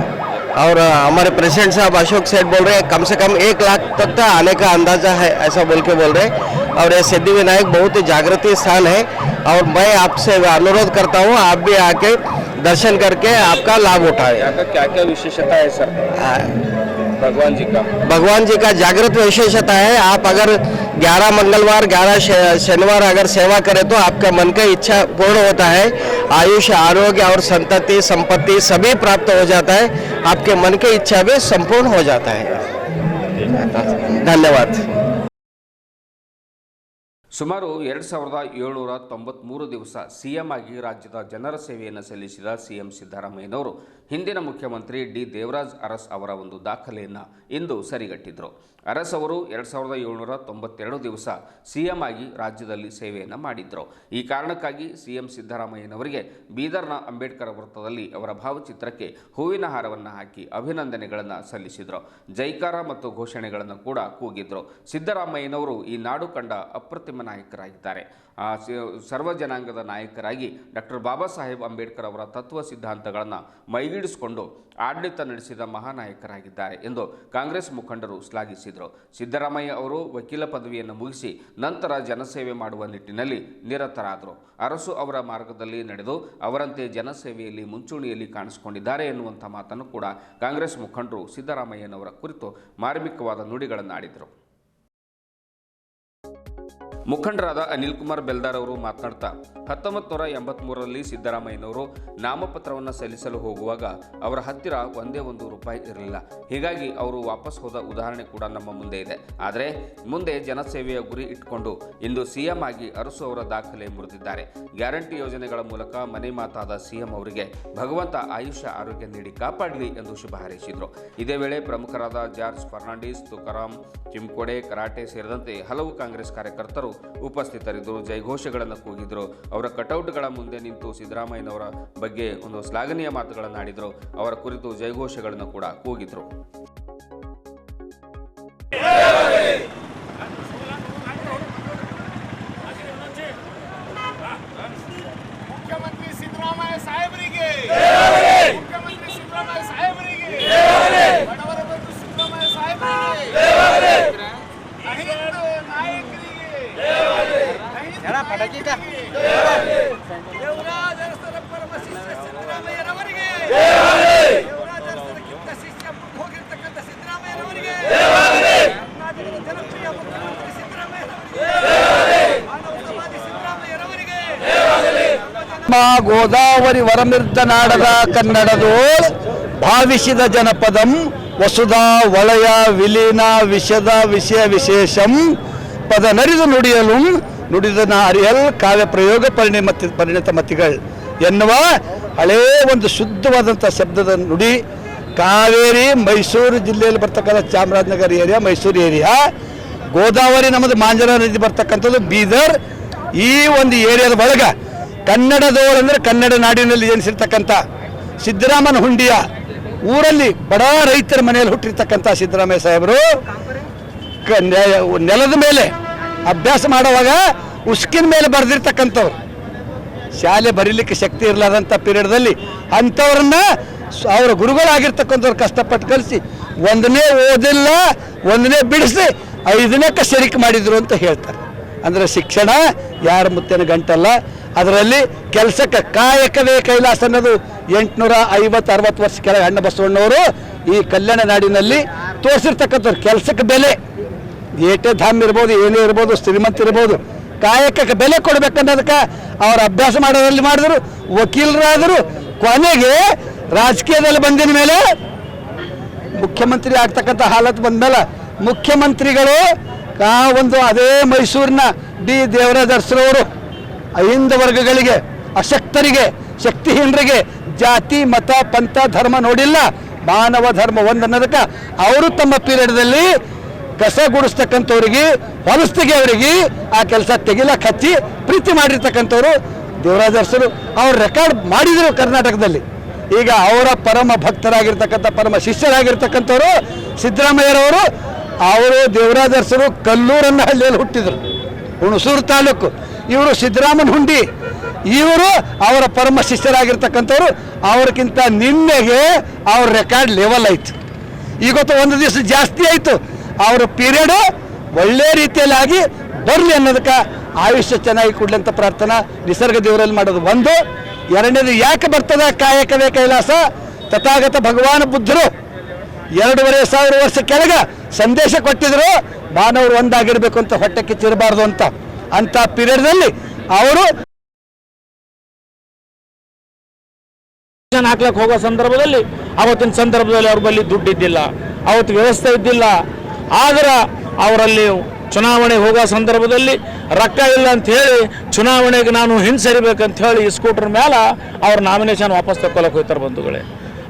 और हमारे प्रेसिडेंट साहब अशोक सेठ बोल रहे हैं कम से कम 1 लाख तक का आने का अंदाजा है, ऐसा बोल के हैं। और ये सिद्धि विनायक बहुत ही जागृति स्थान है और मैं आपसे अनुरोध करता हूँ आप भी आके दर्शन करके आपका लाभ उठाएं। यहाँ का क्या क्या विशेषता है सर? भगवान जी का जागृत विशेषता है। आप अगर 11 मंगलवार 11 शनिवार अगर सेवा करें तो आपका मन का इच्छा पूर्ण होता है, आयुष आरोग्य और संतति संपत्ति सभी प्राप्त हो जाता है, आपके मन की इच्छा भी संपूर्ण हो जाता है। धन्यवाद। ಸುಮಾರು 2793 ದಿವಸ ಸಿಎಂ ಆಗಿ ರಾಜ್ಯದ ಜನರ ಸೇವೆಯನ್ನು ಸಲ್ಲಿಸಿದ ಸಿಎಂ ಸಿದ್ದರಾಮಯ್ಯನವರು ಹಿಂದಿನ ಮುಖ್ಯಮಂತ್ರಿ ಡಿ ದೇವರಾಜ್ ಅರಸ್ ಅವರ ಒಂದು ದಾಖಲೆಯನ್ನು ಇಂದು ಸರಿಗಟ್ಟಿದ್ರು. ಅರಸ್ ಅವರು 2792 ದಿವಸ ಸಿಎಂ ಆಗಿ ರಾಜ್ಯದಲ್ಲಿ ಸೇವೆಯನ್ನು ಮಾಡಿದ್ರು. ಈ ಕಾರಣಕ್ಕಾಗಿ ಸಿಎಂ ಸಿದ್ದರಾಮಯ್ಯನವರಿಗೆ ಬೀದರ್ನ ಅಂಬೇಡ್ಕರ್ ವೃತ್ತದಲ್ಲಿ ಅವರ ಭಾವಚಿತ್ರಕ್ಕೆ ಹೂವಿನ ಹಾರವನ್ನು ಹಾಕಿ ಅಭಿನಂದನೆಗಳನ್ನು ಸಲ್ಲಿಸಿದರು. ಜೈಕಾರ ಮತ್ತು ಘೋಷಣೆಗಳನ್ನು ಕೂಡ ಕೂಗಿದ್ರು. ಸಿದ್ದರಾಮಯ್ಯನವರು ಈ ನಾಡು ಕಂಡ ಅಪ್ರತಿಮ ನಾಯಕರಾಗಿದ್ದಾರೆ. ಸರ್ವ ಜನಾಂಗದ ನಾಯಕರಾಗಿ ಡಾಕ್ಟರ್ ಬಾಬಾ ಸಾಹೇಬ್ ಅಂಬೇಡ್ಕರ್ ಅವರ ತತ್ವ ಸಿದ್ಧಾಂತಗಳನ್ನು ಮೈಗೂಡಿಸಿಕೊಂಡು ಆಡಳಿತ ನಡೆಸಿದ ಮಹಾನಾಯಕರಾಗಿದ್ದಾರೆ ಎಂದು ಕಾಂಗ್ರೆಸ್ ಮುಖಂಡರು ಶ್ಲಾಘಿಸಿದರು. ಸಿದ್ದರಾಮಯ್ಯ ಅವರು ವಕೀಲ ಪದವಿಯನ್ನು ಮುಗಿಸಿ ನಂತರ ಜನಸೇವೆ ಮಾಡುವ ನಿಟ್ಟಿನಲ್ಲಿ ನಿರತರಾದರು. ಅರಸು ಅವರ ಮಾರ್ಗದಲ್ಲಿ ನಡೆದು ಅವರಂತೆ ಜನಸೇವೆಯಲ್ಲಿ ಮುಂಚೂಣಿಯಲ್ಲಿ ಕಾಣಿಸಿಕೊಂಡಿದ್ದಾರೆ ಎನ್ನುವಂಥ ಮಾತನ್ನು ಕೂಡ ಕಾಂಗ್ರೆಸ್ ಮುಖಂಡರು ಸಿದ್ದರಾಮಯ್ಯನವರ ಕುರಿತು ಮಾರ್ಮಿಕವಾದ ನುಡಿಗಳನ್ನು ಆಡಿದರು. ಮುಖಂಡರಾದ ಅನಿಲ್ ಕುಮಾರ್ ಬೆಲ್ದಾರ್ ಅವರು ಮಾತನಾಡ್ತಾ 1983ರಲ್ಲಿ ಸಿದ್ದರಾಮಯ್ಯನವರು ನಾಮಪತ್ರವನ್ನು ಸಲ್ಲಿಸಲು ಹೋಗುವಾಗ ಅವರ ಹತ್ತಿರ ಒಂದೇ ₹1 ಇರಲಿಲ್ಲ. ಹೀಗಾಗಿ ಅವರು ವಾಪಸ್ ಹೋದ ಉದಾಹರಣೆ ಕೂಡ ನಮ್ಮ ಮುಂದೆ ಇದೆ. ಆದರೆ ಮುಂದೆ ಜನಸೇವೆಯ ಗುರಿ ಇಟ್ಕೊಂಡು ಇಂದು ಸಿಎಂ ಆಗಿ ಅರಸು ಅವರ ದಾಖಲೆ ಮುರಿದಿದ್ದಾರೆ. ಗ್ಯಾರಂಟಿ ಯೋಜನೆಗಳ ಮೂಲಕ ಮನೆ ಮಾತಾದ ಸಿಎಂ ಅವರಿಗೆ ಭಗವಂತ ಆಯುಷ್ಯ ಆರೋಗ್ಯ ನೀಡಿ ಕಾಪಾಡಲಿ ಎಂದು ಶುಭ ಹಾರೈಸಿದರು. ಇದೇ ವೇಳೆ ಪ್ರಮುಖರಾದ ಜಾರ್ಜ್ ಫರ್ನಾಂಡಿಸ್, ತುಕಾರಾಂ ಚಿಮ್ಕೋಡೆ, ಕರಾಟೆ ಸೇರಿದಂತೆ ಹಲವು ಕಾಂಗ್ರೆಸ್ ಕಾರ್ಯಕರ್ತರು ಉಪಸ್ಥಿತರಿದ್ದರು. ಜೈಘೋಷಗಳನ್ನು ಕೂಗಿದರು. ಅವರ ಕಟೌಟ್ಗಳ ಮುಂದೆ ನಿಂತು ಸಿದ್ದರಾಮಯ್ಯನವರ ಬಗ್ಗೆ ಒಂದು ಶ್ಲಾಘನೀಯ ಮಾತುಗಳನ್ನು ಆಡಿದರು. ಅವರ ಕುರಿತು ಜೈಘೋಷಗಳನ್ನು ಕೂಡ ಕೂಗಿದರು. ಮುಖ್ಯಮಂತ್ರಿ ಸಿದ್ದರಾಮಯ್ಯ ಸಾಹೇಬರಿಗೆ, ಮುಖ್ಯಮಂತ್ರಿ ಸಿದ್ದರಾಮಯ್ಯ ಸಾಹೇಬರಿಗೆ, ಬಡವರ ಬಂಧು ಸಿದ್ದರಾಮಯ್ಯ ಸಾಹೇಬರಿಗೆ, ಅಹಿಂದ ನಾಯಕರಿಗೆ, ದೇವರಾಜ ಅರಸರ ಪರಮ ಶಿಷ್ಯ ಸಿದ್ದರಾಮಯ್ಯನವರಿಗೆ, ದೇವರಾಜ ಅರಸರಕ್ಕಿಂತ ಶಿಷ್ಯ ಹೋಗಿರ್ತಕ್ಕಂಥ ಸಿದ್ದರಾಮಯ್ಯನವರಿಗೆ, ಕರ್ನಾಟಕದ ಜನಪ್ರಿಯ ಮುಖ್ಯಮಂತ್ರಿ ಸಿದ್ದರಾಮಯ್ಯನವರಿಗೆ, ಮಾನವತಾವಾದಿ ಸಿದ್ದರಾಮಯ್ಯನವರಿಗೆ, ಗೋದಾವರಿ ವರಮಿರ್ದನಾಡದ ಕನ್ನಡದು ಭಾವಿಸಿದ ಜನಪದಂ ವಸುಧಾ ವಲಯ ವಿಲೀನ ವಿಷದ ವಿಷಯ ವಿಶೇಷಂ ಪದ ನರಿದು ನುಡಿಯಲು ನುಡಿದನ ಅರಿಯಲ್ ಕಾವ್ಯ ಪ್ರಯೋಗ ಪರಿಣಿತ ಮತಿಗಳು ಎನ್ನುವ ಹಳೇ ಒಂದು ಶುದ್ಧವಾದಂಥ ಶಬ್ದದ ನುಡಿ. ಕಾವೇರಿ ಮೈಸೂರು ಜಿಲ್ಲೆಯಲ್ಲಿ ಬರ್ತಕ್ಕಂಥ ಚಾಮರಾಜನಗರ ಏರಿಯಾ, ಮೈಸೂರು ಏರಿಯಾ, ಗೋದಾವರಿ ನಮ್ಮದು ಮಾಂಜರ ನದಿ ಬರ್ತಕ್ಕಂಥದ್ದು ಬೀದರ್. ಈ ಒಂದು ಏರಿಯಾದ ಒಳಗೆ ಕನ್ನಡದವರಂದರೆ ಕನ್ನಡ ನಾಡಿನಲ್ಲಿ ಜನಿಸಿರ್ತಕ್ಕಂಥ ಸಿದ್ದರಾಮನ ಹುಂಡಿಯ ಊರಲ್ಲಿ ಬಡ ರೈತರ ಮನೆಯಲ್ಲಿ ಹುಟ್ಟಿರ್ತಕ್ಕಂಥ ಸಿದ್ದರಾಮಯ್ಯ ಸಾಹೇಬರು ನೆಲದ ಮೇಲೆ ಅಭ್ಯಾಸ ಮಾಡುವಾಗ ಉಸ್ಕಿನ ಮೇಲೆ ಬರೆದಿರ್ತಕ್ಕಂಥವ್ರು. ಶಾಲೆ ಬರೀಲಿಕ್ಕೆ ಶಕ್ತಿ ಇರಲಾದಂಥ ಪೀರಿಯಡ್ದಲ್ಲಿ ಅಂಥವ್ರನ್ನ ಅವರ ಗುರುಗಳಾಗಿರ್ತಕ್ಕಂಥವ್ರು ಕಷ್ಟಪಟ್ಟು ಕಲಿಸಿ ಒಂದನೇ ಓದಿಲ್ಲ, ಒಂದನೇ ಬಿಡಿಸಿ 5ನೇಕ್ಕೆ ಶರೀಕ್ ಮಾಡಿದ್ರು ಅಂತ ಹೇಳ್ತಾರೆ. ಅಂದರೆ ಶಿಕ್ಷಣ ಯಾರ ಮುತ್ತಿನ ಗಂಟಲ್ಲ. ಅದರಲ್ಲಿ ಕೆಲಸಕ್ಕೆ ಕಾಯಕವೇ ಕೈಲಾಸ ಅನ್ನೋದು 850-60 ವರ್ಷ ಕೆಳಗೆ ಅಣ್ಣ ಬಸವಣ್ಣವರು ಈ ಕಲ್ಯಾಣ ನಾಡಿನಲ್ಲಿ ತೋರಿಸಿರ್ತಕ್ಕಂಥವ್ರು. ಕೆಲಸಕ್ಕೆ ಬೆಲೆ, ಏಟೇ ಧಾಮ್ ಇರ್ಬೋದು, ಏನೇ ಇರ್ಬೋದು, ಶ್ರೀಮಂತ ಇರ್ಬೋದು, ಕಾಯಕಕ್ಕೆ ಬೆಲೆ ಕೊಡಬೇಕನ್ನೋದಕ್ಕೆ ಅವರು ಅಭ್ಯಾಸ ಮಾಡೋದ್ರಲ್ಲಿ ಮಾಡಿದ್ರು, ವಕೀಲರಾದರು. ಕೊನೆಗೆ ರಾಜಕೀಯದಲ್ಲಿ ಬಂದಿನ ಮೇಲೆ ಮುಖ್ಯಮಂತ್ರಿ ಆಗ್ತಕ್ಕಂಥ ಹಾಲತ್ ಬಂದ ಮೇಲೆ ಮುಖ್ಯಮಂತ್ರಿಗಳು ಒಂದು ಅದೇ ಮೈಸೂರಿನ ಡಿ ದೇವರಾಜ ಅರಸರವರು ಅಹಿಂದ ವರ್ಗಗಳಿಗೆ, ಅಶಕ್ತರಿಗೆ, ಶಕ್ತಿಹೀನರಿಗೆ ಜಾತಿ ಮತ ಪಂಥ ಧರ್ಮ ನೋಡಿಲ್ಲ, ಮಾನವ ಧರ್ಮ ಒಂದನ್ನೋದಕ್ಕೆ ಅವರು ತಮ್ಮ ಪೀರಿಯಡ್ದಲ್ಲಿ ಕಸ ಗುಡಿಸ್ತಕ್ಕಂಥವ್ರಿಗೆ, ಹೊಲಸ್ತಿಗೆ ಅವರಿಗೆ ಆ ಕೆಲಸ ತೆಗಿಲಕ್ಕೆ ಹಚ್ಚಿ ಪ್ರೀತಿ ಮಾಡಿರ್ತಕ್ಕಂಥವ್ರು ದೇವರಾಜ ಅರಸರು. ಅವ್ರು ರೆಕಾರ್ಡ್ ಮಾಡಿದರು ಕರ್ನಾಟಕದಲ್ಲಿ. ಈಗ ಅವರ ಪರಮ ಭಕ್ತರಾಗಿರ್ತಕ್ಕಂಥ ಪರಮ ಶಿಷ್ಯರಾಗಿರ್ತಕ್ಕಂಥವರು ಸಿದ್ದರಾಮಯ್ಯರವರು. ಅವರು ದೇವರಾಜ ಅರಸರು ಕಲ್ಲೂರನ್ನ ಹಳ್ಳಿಯಲ್ಲಿ ಹುಟ್ಟಿದರು, ಹುಣಸೂರು ತಾಲೂಕು. ಇವರು ಸಿದ್ದರಾಮನ ಹುಂಡಿ. ಇವರು ಅವರ ಪರಮ ಶಿಷ್ಯರಾಗಿರ್ತಕ್ಕಂಥವ್ರು. ಅವ್ರಿಗಿಂತ ನಿನ್ನೆಗೆ ಅವ್ರ ರೆಕಾರ್ಡ್ ಲೆವೆಲ್ ಆಯಿತು. ಇವತ್ತು ಒಂದು ದಿವಸ ಜಾಸ್ತಿ ಆಯಿತು. ಅವರ ಪೀರಿಯಡು ಒಳ್ಳೆ ರೀತಿಯಲ್ಲಿ ಆಗಿ ಬರಲಿ ಅನ್ನೋದಕ್ಕೆ ಆಯುಷ್ಯ ಚೆನ್ನಾಗಿ ಕೊಡಲಿ ಅಂತ ಪ್ರಾರ್ಥನಾ ನಿಸರ್ಗ ದೇವರಲ್ಲಿ ಮಾಡೋದು ಒಂದು. ಎರಡನೇದು ಯಾಕೆ ಬರ್ತದ ಕಾಯಕವೇ ಕೈಲಾಸ. ತಥಾಗತ ಭಗವಾನ್ ಬುದ್ಧರು 2500 ವರ್ಷ ಕೆಳಗೆ ಸಂದೇಶ ಕೊಟ್ಟಿದ್ರು, ಮಾನವರು ಒಂದಾಗಿರ್ಬೇಕು ಅಂತ, ಹೊಟ್ಟೆ ಕಿಚ್ಚಿರಬಾರ್ದು ಅಂತ ಪೀರಿಯಡ್ದಲ್ಲಿ ಅವರು ಹಾಕ್ಲಕ್ಕೆ ಹೋಗೋ ಸಂದರ್ಭದಲ್ಲಿ ಅವತ್ತಿನ ಸಂದರ್ಭದಲ್ಲಿ ಅವ್ರ ಬಳಿ ದುಡ್ಡಿದ್ದಿಲ್ಲ, ಅವತ್ತು ವ್ಯವಸ್ಥೆ ಇದ್ದಿಲ್ಲ. ಆದ್ರೆ ಅವರಲ್ಲಿ ಚುನಾವಣೆ ಹೋಗೋ ಸಂದರ್ಭದಲ್ಲಿ ರೊಕ್ಕ ಇಲ್ಲ ಅಂತ ಹೇಳಿ ಚುನಾವಣೆಗೆ ನಾನು ಹಿಂಸರಿಬೇಕಂತ ಹೇಳಿ ಈ ಸ್ಕೂಟರ್ ಮೇಲೆ ಅವ್ರ ನಾಮಿನೇಷನ್ ವಾಪಸ್ ತಗೊಳಕ್ಕೆ ಹೋಗ್ತಾರೆ ಬಂಧುಗಳೇ.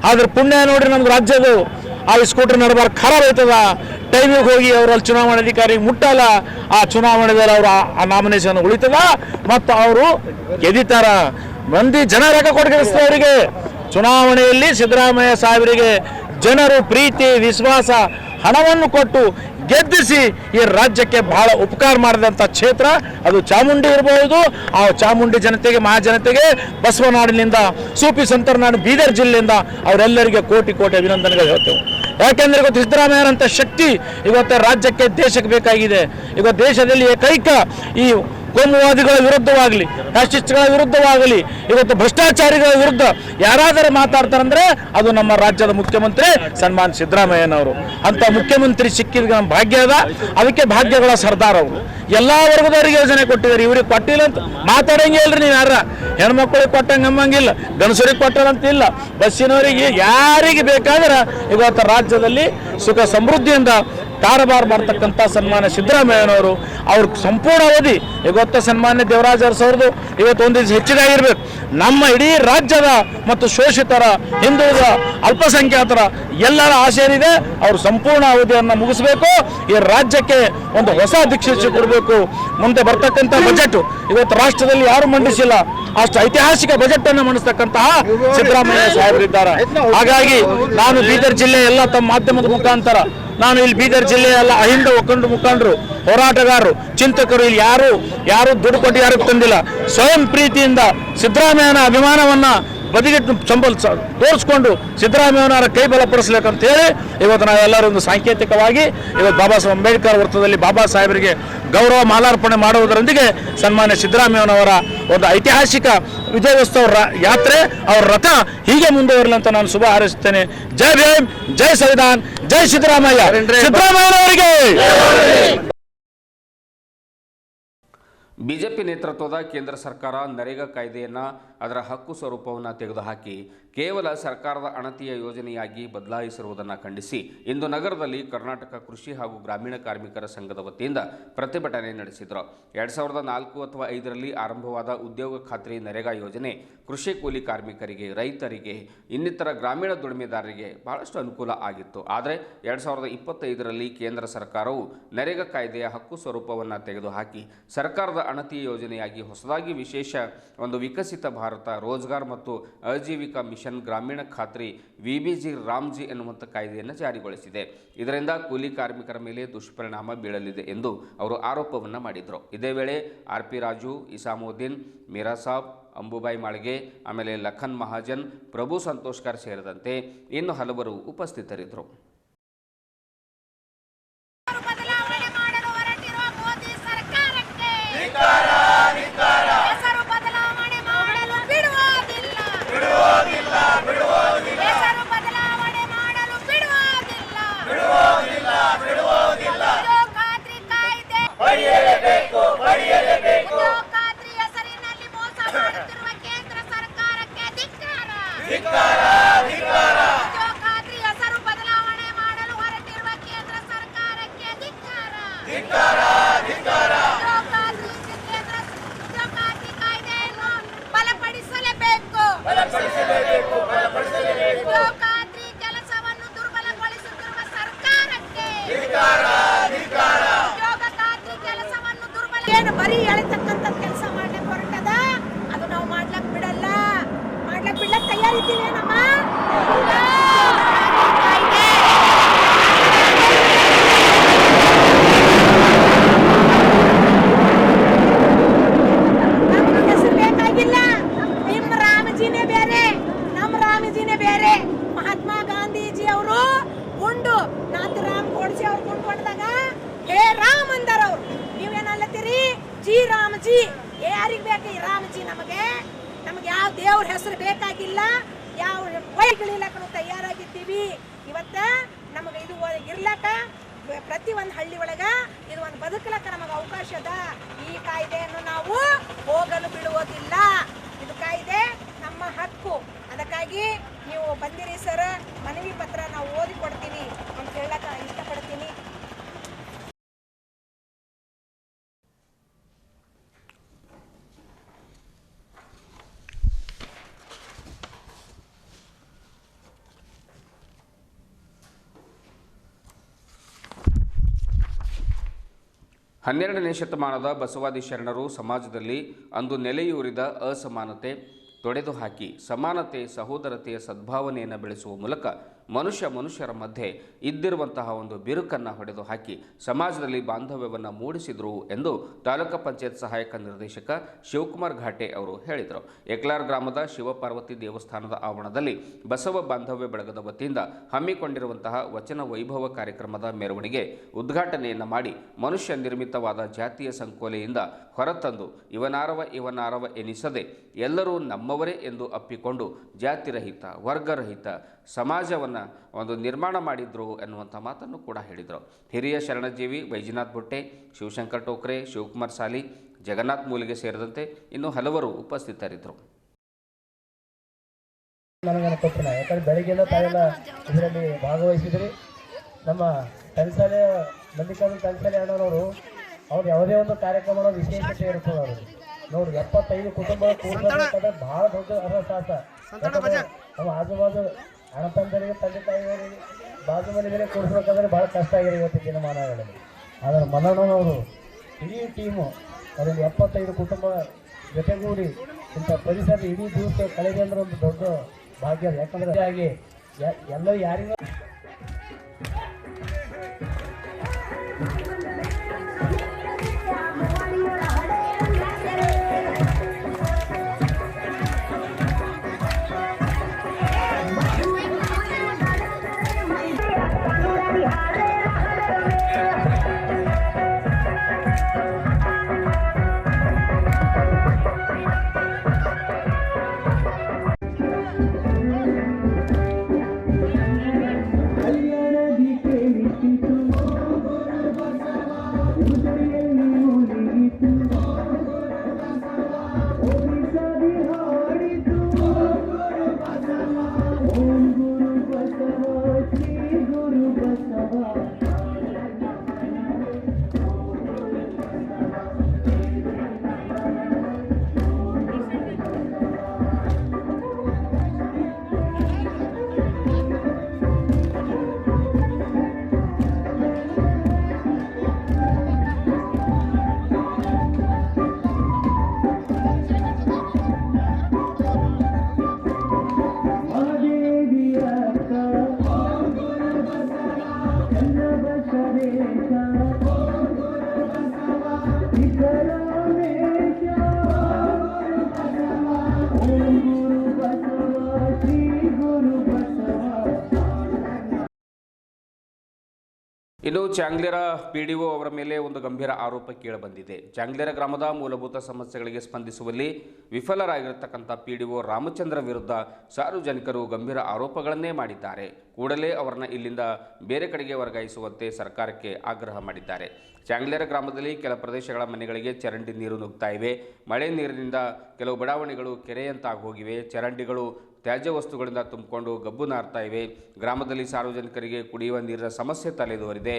ಆದ್ರೆ ಪುಣ್ಯ ನೋಡ್ರಿ ನಮ್ಗೆ ರಾಜ್ಯದು ಆ ಸ್ಕೂಟರ್ ನಡಬಾರ ಖರಾಬ್ ಆಯ್ತದ. ಟೈಮಿಗೆ ಹೋಗಿ ಅವರಲ್ಲಿ ಚುನಾವಣಾಧಿಕಾರಿಗೆ ಮುಟ್ಟಲ್ಲ. ಆ ಚುನಾವಣೆದಲ್ಲಿ ಅವರು ಆ ನಾಮಿನೇಷನ್ ಉಳಿತದ ಮತ್ತು ಅವರು ಗೆದಿತಾರ. ಮಂದಿ ಜನ ರೊಕ್ಕ ಕೊಡ್ಗಿಸ್ತಾರೆ ಅವರಿಗೆ. ಚುನಾವಣೆಯಲ್ಲಿ ಸಿದ್ದರಾಮಯ್ಯ ಸಾಹೇಬರಿಗೆ ಜನರು ಪ್ರೀತಿ ವಿಶ್ವಾಸ ಹಣವನ್ನು ಕೊಟ್ಟು ಗೆದ್ದಿಸಿ ಈ ರಾಜ್ಯಕ್ಕೆ ಬಹಳ ಉಪಕಾರ ಮಾಡಿದಂಥ ಕ್ಷೇತ್ರ ಅದು ಚಾಮುಂಡಿ ಇರಬಹುದು. ಆ ಚಾಮುಂಡಿ ಜನತೆಗೆ, ಮಹಾಜನತೆಗೆ, ಬಸವನಾಡಿನಿಂದ ಸೂಪಿ ಸಂತರನಾಡು ಬೀದರ್ ಜಿಲ್ಲೆಯಿಂದ ಅವರೆಲ್ಲರಿಗೆ ಕೋಟಿ ಕೋಟಿ ಅಭಿನಂದನೆಗಳು ಹೇಳ್ತೇವೆ. ಯಾಕೆಂದ್ರೆ ಇವತ್ತು ಸಿದ್ದರಾಮಯ್ಯರಂಥ ಶಕ್ತಿ ಇವತ್ತು ರಾಜ್ಯಕ್ಕೆ ದೇಶಕ್ಕೆ ಬೇಕಾಗಿದೆ. ಇವತ್ತು ದೇಶದಲ್ಲಿ ಏಕೈಕ ಈ ಕೋಮುವಾದಿಗಳ ವಿರುದ್ಧವಾಗಲಿ, ಫ್ಯಾಸಿಸ್ಟ್ಗಳ ವಿರುದ್ಧವಾಗಲಿ, ಇವತ್ತು ಭ್ರಷ್ಟಾಚಾರಿಗಳ ವಿರುದ್ಧ ಯಾರಾದರೂ ಮಾತಾಡ್ತಾರಂದ್ರೆ ಅದು ನಮ್ಮ ರಾಜ್ಯದ ಮುಖ್ಯಮಂತ್ರಿ ಸನ್ಮಾನ್ ಸಿದ್ದರಾಮಯ್ಯನವರು. ಅಂತ ಮುಖ್ಯಮಂತ್ರಿ ಸಿಕ್ಕಿದ ನಮ್ಮ ಭಾಗ್ಯ ಅದ. ಅದಕ್ಕೆ ಭಾಗ್ಯಗಳ ಸರ್ದಾರ್ ಅವರು. ಎಲ್ಲ ವರ್ಗದವರಿಗೆ ಯೋಜನೆ ಕೊಟ್ಟಿದ್ದಾರೆ. ಇವ್ರಿಗೆ ಕೊಟ್ಟಿಲ್ಲ ಅಂತ ಮಾತಾಡಂಗೆ ಇಲ್ರಿ. ನೀವು ಯಾರ ಹೆಣ್ಮಕ್ಳಿಗೆ ಕೊಟ್ಟಂಗೆ ನಮ್ಮಂಗಿಲ್ಲ, ಗಂಡಸರಿಗೆ ಕೊಟ್ಟರಂತಿಲ್ಲ. ಬಸ್ಸಿನವರಿಗೆ ಯಾರಿಗೆ ಬೇಕಾದ್ರೆ ಇವತ್ತು ರಾಜ್ಯದಲ್ಲಿ ಸುಖ ಸಮೃದ್ಧಿಯಿಂದ ಕಾರಬಾರ ಮಾಡ್ತಕ್ಕಂಥ ಸನ್ಮಾನ್ಯ ಸಿದ್ದರಾಮಯ್ಯನವರು ಅವ್ರ ಸಂಪೂರ್ಣ ಅವಧಿ ಇವತ್ತು ಸನ್ಮಾನ್ಯ ದೇವರಾಜ ಅರಸು ಅವ್ರದ್ದು ಇವತ್ತು ಒಂದು ದಿವಸ ಹೆಚ್ಚಿಗಾಗಿರ್ಬೇಕು. ನಮ್ಮ ಇಡೀ ರಾಜ್ಯದ ಮತ್ತು ಶೋಷಿತರ, ಹಿಂದುಳಿದ, ಅಲ್ಪಸಂಖ್ಯಾತರ ಎಲ್ಲರ ಆಸೆ ಏನಿದೆ ಅವರು ಸಂಪೂರ್ಣ ಅವಧಿಯನ್ನು ಮುಗಿಸಬೇಕು. ಈ ರಾಜ್ಯಕ್ಕೆ ಒಂದು ಹೊಸ ದಿಕ್ಸೂಚಿ ಕೊಡಬೇಕು. ಮುಂದೆ ಬರ್ತಕ್ಕಂಥ ಬಜೆಟ್ ಇವತ್ತು ರಾಷ್ಟ್ರದಲ್ಲಿ ಯಾರು ಮಂಡಿಸಿಲ್ಲ ಅಷ್ಟು ಐತಿಹಾಸಿಕ ಬಜೆಟ್ ಅನ್ನು ಮಂಡಿಸ್ತಕ್ಕಂತಹ ಸಿದ್ದರಾಮಯ್ಯ ಸಾಹೇಬರಿದ್ದಾರೆ. ಹಾಗಾಗಿ ನಾನು ಬೀದರ್ ಜಿಲ್ಲೆ ಎಲ್ಲ ತಮ್ಮ ಮಾಧ್ಯಮದ ಮುಖಾಂತರ ನಾನು ಇಲ್ಲಿ ಬೀದರ್ ಜಿಲ್ಲೆಯ ಎಲ್ಲ ಅಹಿಂದ ಒಕ್ಕಂಡು ಮುಖಂಡರು, ಹೋರಾಟಗಾರರು, ಚಿಂತಕರು ಇಲ್ಲಿ ಯಾರು ದುಡ್ಡು ಕೊಟ್ಟು ಯಾರಿಗೂ ತಂದಿಲ್ಲ. ಸ್ವಯಂ ಪ್ರೀತಿಯಿಂದ ಸಿದ್ದರಾಮಯ್ಯನ ಅಭಿಮಾನವನ್ನ ಬದಿಗಿಟ್ಟು ತೋರಿಸ್ಕೊಂಡು ಸಿದ್ದರಾಮಯ್ಯನವರ ಕೈ ಬಲಪಡಿಸ್ಬೇಕಂತ ಹೇಳಿ ಇವತ್ತು ನಾವೆಲ್ಲರೂ ಒಂದು ಸಾಂಕೇತಿಕವಾಗಿ ಇವತ್ತು ಬಾಬಾ ಸಾಹೇಬ್ ಅಂಬೇಡ್ಕರ್ ವೃತ್ತದಲ್ಲಿ ಬಾಬಾ ಸಾಹೇಬರಿಗೆ ಗೌರವ ಮಾಲಾರ್ಪಣೆ ಮಾಡುವುದರೊಂದಿಗೆ ಸನ್ಮಾನ್ಯ ಸಿದ್ದರಾಮಯ್ಯನವರ ಒಂದು ಐತಿಹಾಸಿಕ ವಿಜಯೋತ್ಸವ ಯಾತ್ರೆ, ಅವರ ರಥ ಹೀಗೆ ಮುಂದುವರಲಿ ಅಂತ ನಾನು ಶುಭ ಹಾರೈಸುತ್ತೇನೆ. ಜೈ ಭೀಮ್, ಜೈ ಸಂವಿಧಾನ್, ಜೈ ಸಿದ್ದರಾಮಯ್ಯ. ಸಿದ್ದರಾಮಯ್ಯನವರಿಗೆ ಬಿಜೆಪಿ ನೇತೃತ್ವದ ಕೇಂದ್ರ ಸರ್ಕಾರ ನರೇಗಾ ಕಾಯ್ದೆಯನ್ನು ಅದರ ಹಕ್ಕು ಸ್ವರೂಪವನ್ನು ತೆಗೆದುಹಾಕಿ ಕೇವಲ ಸರ್ಕಾರದ ಅಣತಿಯ ಯೋಜನೆಯಾಗಿ ಬದಲಾಯಿಸಿರುವುದನ್ನು ಖಂಡಿಸಿ ಇಂದು ನಗರದಲ್ಲಿ ಕರ್ನಾಟಕ ಕೃಷಿ ಹಾಗೂ ಗ್ರಾಮೀಣ ಕಾರ್ಮಿಕರ ಸಂಘದ ವತಿಯಿಂದ ಪ್ರತಿಭಟನೆ ನಡೆಸಿದರು. 2004 ಅಥವಾ 5ರಲ್ಲಿ ಆರಂಭವಾದ ಉದ್ಯೋಗ ಖಾತ್ರಿ ನರೇಗಾ ಯೋಜನೆ ಕೃಷಿ ಕೂಲಿ ಕಾರ್ಮಿಕರಿಗೆ, ರೈತರಿಗೆ, ಇನ್ನಿತರ ಗ್ರಾಮೀಣ ದುಡಿಮೆದಾರರಿಗೆ ಬಹಳಷ್ಟು ಅನುಕೂಲ ಆಗಿತ್ತು. ಆದರೆ 2025ರಲ್ಲಿ ಕೇಂದ್ರ ಸರ್ಕಾರವು ನರೇಗಾ ಕಾಯ್ದೆಯ ಹಕ್ಕು ಸ್ವರೂಪವನ್ನು ತೆಗೆದುಹಾಕಿ ಸರ್ಕಾರದ ಅಣತಿ ಯೋಜನೆಯಾಗಿ ಹೊಸದಾಗಿ ವಿಶೇಷ ಒಂದು ವಿಕಸಿತ ಭಾರತ ರೋಜ್ಗಾರ್ ಮತ್ತು ಆಜೀವಿಕಾ ಮಿಷನ್ ಗ್ರಾಮೀಣ ಖಾತ್ರಿ ವಿಬಿಜಿ ರಾಮ್ಜಿ ಎನ್ನುವಂಥ ಕಾಯ್ದೆಯನ್ನು ಜಾರಿಗೊಳಿಸಿದೆ. ಇದರಿಂದ ಕೂಲಿ ಕಾರ್ಮಿಕರ ಮೇಲೆ ದುಷ್ಪರಿಣಾಮ ಬೀಳಲಿದೆ ಎಂದು ಅವರು ಆರೋಪವನ್ನು ಮಾಡಿದರು. ಇದೇ ವೇಳೆ RP ರಾಜು, ಇಸಾಮುದ್ದೀನ್, ಮೀರಾ ಸಾಬ್, ಅಂಬುಬಾಯಿ ಮಾಳ್ಗೆ, ಆಮೇಲೆ ಲಖನ್ ಮಹಾಜನ್, ಪ್ರಭು ಸಂತೋಷ್ಕರ್ ಸೇರಿದಂತೆ ಇನ್ನು ಹಲವರು ಉಪಸ್ಥಿತರಿದ್ದರು. ಏನು ಬರೀ ಎಳೆತಕ್ಕಂಥ ಕೆಲಸ ಮಾಡ್ಲಿಕ್ಕೆ ಹೊರಟದ ಅದು ನಾವು ಮಾಡ್ಲಕ್ ಬಿಡಲ್ಲ, ಮಾಡ್ಲಕ್ ಬಿಡ್ಲಕ್ ತಯಾರಿದ್ದೀವಿ ನಮ್ಮ ರಾಮಜಿ ಯಾರಿಗೆ ಬೇಕು ಈ ರಾಮಜಿ? ನಮಗೆ ಯಾವ ದೇವ್ರ ಹೆಸರು ಬೇಕಾಗಿಲ್ಲ, ಯಾವ ವೈಗಳಿಲ್ಲಕ ನಾವು ತಯಾರಾಗಿದ್ದೀವಿ. ಇವತ್ತ ನಮಗೆ ಇದು ಇರ್ಲಕ್ಕ ಪ್ರತಿ ಒಂದು ಹಳ್ಳಿ ಒಳಗ ಇದು ಒಂದು ಬದುಕಲಕ್ಕ ನಮಗೆ ಅವಕಾಶ ಅದ. ಈ ಕಾಯ್ದೆಯನ್ನು ನಾವು ಹೋಗಲು ಬಿಡುವುದಿಲ್ಲ. ಇದು ಕಾಯ್ದೆ ನಮ್ಮ ಹಕ್ಕು. ಅದಕ್ಕಾಗಿ ನೀವು ಬಂದಿರಿ ಸರ್, ಮನವಿ ಪತ್ರ ನಾವು ಓದಿ ಕೊಡ್ತೀನಿ ಅಂತ ಹೇಳಕ ಇಷ್ಟಪಡ್ತೀನಿ. ಹನ್ನೆರಡನೇ ಶತಮಾನದ ಬಸವಾದಿ ಶರಣರು ಸಮಾಜದಲ್ಲಿ ಅಂದು ನೆಲೆಯೂರಿದ ಅಸಮಾನತೆ ತೊಡೆದು ಹಾಕಿ ಸಮಾನತೆ, ಸಹೋದರತೆಯ ಸದ್ಭಾವನೆಯನ್ನು ಬೆಳೆಸುವ ಮೂಲಕ ಮನುಷ್ಯರ ಮಧ್ಯೆ ಇದ್ದಿರುವಂತಹ ಒಂದು ಬಿರುಕನ್ನು ಹೊಡೆದು ಹಾಕಿ ಸಮಾಜದಲ್ಲಿ ಬಾಂಧವ್ಯವನ್ನು ಮೂಡಿಸಿದರು ಎಂದು ತಾಲೂಕು ಪಂಚಾಯತ್ ಸಹಾಯಕ ನಿರ್ದೇಶಕ ಶಿವಕುಮಾರ್ ಘಾಟೆ ಅವರು ಹೇಳಿದರು. ಎಕ್ಲಾರ್ ಗ್ರಾಮದ ಶಿವಪಾರ್ವತಿ ದೇವಸ್ಥಾನದ ಆವರಣದಲ್ಲಿ ಬಸವ ಬಾಂಧವ್ಯ ಬಳಗದ ವತಿಯಿಂದ ಹಮ್ಮಿಕೊಂಡಿರುವಂತಹ ವಚನ ವೈಭವ ಕಾರ್ಯಕ್ರಮದ ಮೆರವಣಿಗೆ ಉದ್ಘಾಟನೆಯನ್ನು ಮಾಡಿ ಮನುಷ್ಯ ನಿರ್ಮಿತವಾದ ಜಾತಿಯ ಸಂಕೋಲೆಯಿಂದ ಹೊರತಂದು ಇವನಾರವ ಎನಿಸದೆ ಎಲ್ಲರೂ ನಮ್ಮವರೇ ಎಂದು ಅಪ್ಪಿಕೊಂಡು ಜಾತಿರಹಿತ, ವರ್ಗರಹಿತ ಸಮಾಜವನ್ನು ಒಂದು ನಿರ್ಮಾಣ ಮಾಡಿದ್ರು ಎನ್ನುವಂಥ ಮಾತನ್ನು ಕೂಡ ಹೇಳಿದರು. ಹಿರಿಯ ಶರಣಜೀವಿ ವೈಜನಾಥ್ ಬುಟ್ಟೆ, ಶಿವಶಂಕರ್ ಟೋಕ್ರೆ, ಶಿವಕುಮಾರ್ ಸಾಲಿ, ಜಗನ್ನಾಥ್ ಮೂಲಿಗೆ ಸೇರಿದಂತೆ ಇನ್ನೂ ಹಲವರು ಉಪಸ್ಥಿತರಿದ್ದರು. ಯಾಕಂದ್ರೆ ಬೆಳಗ್ಗೆಲ್ಲ ತಾವೆಲ್ಲ ಇದರಲ್ಲಿ ಭಾಗವಹಿಸಿದ್ರಿ. ನಮ್ಮ ತನಸಾಲೆ ಮಲ್ಲಿಕಾರ್ಜುನ ತನಸಾಲೆ ಅಣ್ಣನವರು ಅವ್ರು ಯಾವುದೇ ಒಂದು ಕಾರ್ಯಕ್ರಮ ವಿಶೇಷತೆ ಇರ್ತದೆ. ಅವರು ನೋಡ್ರಿ 75 ಕುಟುಂಬ ಕೂಡಬೇಕಾದ್ರೆ ಬಹಳ ದೊಡ್ಡ ಅರಸಾಹಸ. ನಮ್ಮ ಆಜುಬಾಜು ಅಣ್ಣ ತಂದರಿಗೆ, ತಂದೆ ತಾಯಿಯವರಿಗೆ, ಬಾಜು ಮನೆಗೆ ಕೂಡಿಸ್ಬೇಕಾದ್ರೆ ಭಾಳ ಕಷ್ಟ ಆಗಿದೆ ಇವತ್ತಿನ ದಿನಮಾನಗಳಲ್ಲಿ. ಆದರೆ ಮಲ್ಲಣ್ಣನವರು ಇಡೀ ಟೀಮು ಅದರಲ್ಲಿ 75 ಕುಟುಂಬ ಜೊತೆಗೂಡಿ ಇಂಥ ಪರಿಸರ ಇಡೀ ದಿವಸ ಕಳೆದೆ ಅಂದ್ರೆ ಒಂದು ದೊಡ್ಡ ಭಾಗ್ಯ. ಯಾಕಂದ್ರೆ ಹಾಗೆ ಎಲ್ಲರೂ ಯಾರಿಗೂ ಇನ್ನು ಚಾಂಗ್ಲೇರ ಪಿಡಿಒ ಅವರ ಮೇಲೆ ಒಂದು ಗಂಭೀರ ಆರೋಪ ಕೇಳಿಬಂದಿದೆ. ಚಾಂಗ್ಲೇರ ಗ್ರಾಮದ ಮೂಲಭೂತ ಸಮಸ್ಯೆಗಳಿಗೆ ಸ್ಪಂದಿಸುವಲ್ಲಿ ವಿಫಲರಾಗಿರತಕ್ಕಂಥ ಪಿಡಿಒ ರಾಮಚಂದ್ರ ವಿರುದ್ಧ ಸಾರ್ವಜನಿಕರು ಗಂಭೀರ ಆರೋಪಗಳನ್ನೇ ಮಾಡಿದ್ದಾರೆ. ಕೂಡಲೇ ಅವರನ್ನು ಇಲ್ಲಿಂದ ಬೇರೆ ಕಡೆಗೆ ವರ್ಗಾಯಿಸುವಂತೆ ಸರ್ಕಾರಕ್ಕೆ ಆಗ್ರಹ ಮಾಡಿದ್ದಾರೆ. ಚಾಂಗ್ಲೇರ ಗ್ರಾಮದಲ್ಲಿ ಕೆಲ ಪ್ರದೇಶಗಳ ಮನೆಗಳಿಗೆ ಚರಂಡಿ ನೀರು ನುಗ್ತಾ ಇವೆ. ಮಳೆ ನೀರಿನಿಂದ ಕೆಲವು ಬಡಾವಣೆಗಳು ಕೆರೆಯಂತಾಗಿ ಹೋಗಿವೆ. ಚರಂಡಿಗಳು ತ್ಯಾಜ್ಯ ವಸ್ತುಗಳಿಂದ ತುಂಬಿಕೊಂಡು ಗಬ್ಬು ನಾರ್ತಾ ಇವೆ. ಗ್ರಾಮದಲ್ಲಿ ಸಾರ್ವಜನಿಕರಿಗೆ ಕುಡಿಯುವ ನೀರಿನ ಸಮಸ್ಯೆ ತಲೆದೋರಿದೆ.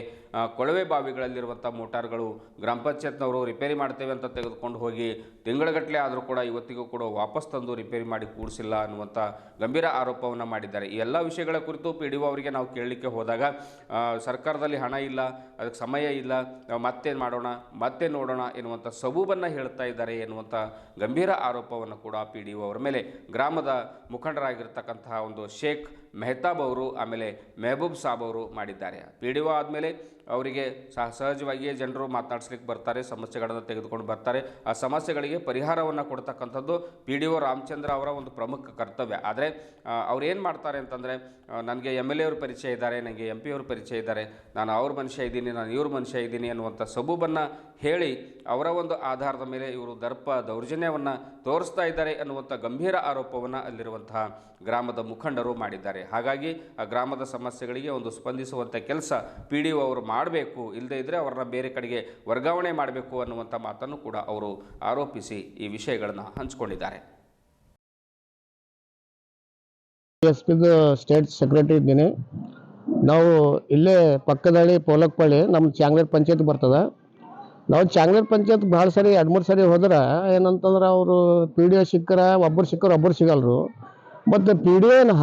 ಕೊಳವೆ ಬಾವಿಗಳಲ್ಲಿರುವಂಥ ಮೋಟಾರ್ಗಳು ಗ್ರಾಮ ಪಂಚಾಯತ್ನವರು ರಿಪೇರಿ ಮಾಡ್ತೇವೆ ಅಂತ ತೆಗೆದುಕೊಂಡು ಹೋಗಿ ತಿಂಗಳಗಟ್ಟಲೆ ಆದರೂ ಕೂಡ ಇವತ್ತಿಗೂ ಕೂಡ ವಾಪಸ್ ತಂದು ರಿಪೇರಿ ಮಾಡಿ ಕೂಡಿಸಿಲ್ಲ ಅನ್ನುವಂಥ ಗಂಭೀರ ಆರೋಪವನ್ನು ಮಾಡಿದ್ದಾರೆ. ಈ ಎಲ್ಲ ವಿಷಯಗಳ ಕುರಿತು ಪಿಡಿಒ ಅವರಿಗೆ ನಾವು ಕೇಳಲಿಕ್ಕೆ ಹೋದಾಗ ಸರ್ಕಾರದಲ್ಲಿ ಹಣ ಇಲ್ಲ, ಅದಕ್ಕೆ ಸಮಯ ಇಲ್ಲ, ಮತ್ತೆ ಮಾಡೋಣ, ಮತ್ತೆ ನೋಡೋಣ ಎನ್ನುವಂಥ ಸಬೂಬನ್ನು ಹೇಳ್ತಾ ಇದ್ದಾರೆ ಎನ್ನುವಂಥ ಗಂಭೀರ ಆರೋಪವನ್ನು ಕೂಡ ಪಿಡಿಒ ಅವರ ಮೇಲೆ ಗ್ರಾಮದ ಮುಖಂಡರಾಗಿರ್ತಕ್ಕಂತಹ ಒಂದು ಶೇಖ್ ಮೆಹತಾಬ್ ಅವರು ಆಮೇಲೆ ಮೆಹಬೂಬ್ ಸಾಬ್ ಅವರು ಮಾಡಿದ್ದಾರೆ. PDO ಆದಮೇಲೆ ಅವರಿಗೆ ಸಹಜವಾಗಿಯೇ ಜನರು ಮಾತನಾಡಿಸ್ಲಿಕ್ಕೆ ಬರ್ತಾರೆ, ಸಮಸ್ಯೆಗಳನ್ನು ತೆಗೆದುಕೊಂಡು ಬರ್ತಾರೆ. ಆ ಸಮಸ್ಯೆಗಳಿಗೆ ಪರಿಹಾರವನ್ನು ಕೊಡ್ತಕ್ಕಂಥದ್ದು PDO ರಾಮಚಂದ್ರ ಅವರ ಒಂದು ಪ್ರಮುಖ ಕರ್ತವ್ಯ. ಆದರೆ ಅವ್ರು ಏನು ಮಾಡ್ತಾರೆ ಅಂತಂದರೆ, ನನಗೆ MLA ಅವರು ಪರಿಚಯ ಇದ್ದಾರೆ, ನನಗೆ MP ಅವರು ಪರಿಚಯ ಇದ್ದಾರೆ, ನಾನು ಅವ್ರ ಮನುಷ್ಯ ಇದ್ದೀನಿ, ನಾನು ಇವ್ರ ಮನುಷ್ಯ ಇದ್ದೀನಿ ಅನ್ನುವಂಥ ಸಬೂಬನ್ನು ಹೇಳಿ ಅವರ ಒಂದು ಆಧಾರದ ಮೇಲೆ ಇವರು ದೌರ್ಜನ್ಯವನ್ನು ತೋರಿಸ್ತಾ ಇದ್ದಾರೆ ಅನ್ನುವಂಥ ಗಂಭೀರ ಆರೋಪವನ್ನು ಅಲ್ಲಿರುವಂತಹ ಗ್ರಾಮದ ಮುಖಂಡರು ಮಾಡಿದ್ದಾರೆ. ಹಾಗಾಗಿ ಆ ಗ್ರಾಮದ ಸಮಸ್ಯೆಗಳಿಗೆ ಒಂದು ಸ್ಪಂದಿಸುವಂಥ ಕೆಲಸ PDO ಅವರು ಮಾಡಬೇಕು, ಇಲ್ಲದೇ ಇದ್ದರೆ ಅವರನ್ನ ಬೇರೆ ಕಡೆಗೆ ವರ್ಗಾವಣೆ ಮಾಡಬೇಕು ಅನ್ನುವಂಥ ಮಾತನ್ನು ಕೂಡ ಅವರು ಆರೋಪಿಸಿ ಈ ವಿಷಯಗಳನ್ನು ಹಂಚಿಕೊಂಡಿದ್ದಾರೆ. SP ಸ್ಟೇಟ್ ಸೆಕ್ರೆಟರಿ ಇದ್ದೀನಿ. ನಾವು ಇಲ್ಲೇ ಪಕ್ಕದಲ್ಲಿ ಪೋಲಕ್ಪಳ್ಳಿ ನಮ್ಮ ಚಾಂಗ್ಲೇರ್ ಪಂಚಾಯತ್ ಬರ್ತದೆ. ನಾವು ಚಾಂಗ್ಲೇರ್ ಪಂಚಾಯತ್ ಭಾಳ ಸರಿ 2-3 ಸರಿ ಹೋದ್ರೆ ಏನಂತಂದ್ರೆ ಅವರು PDO ಸಿಕ್ಕರ ಒಬ್ಬರು ಸಿಗಲ್ರು. ಮತ್ತು PDO ಏನು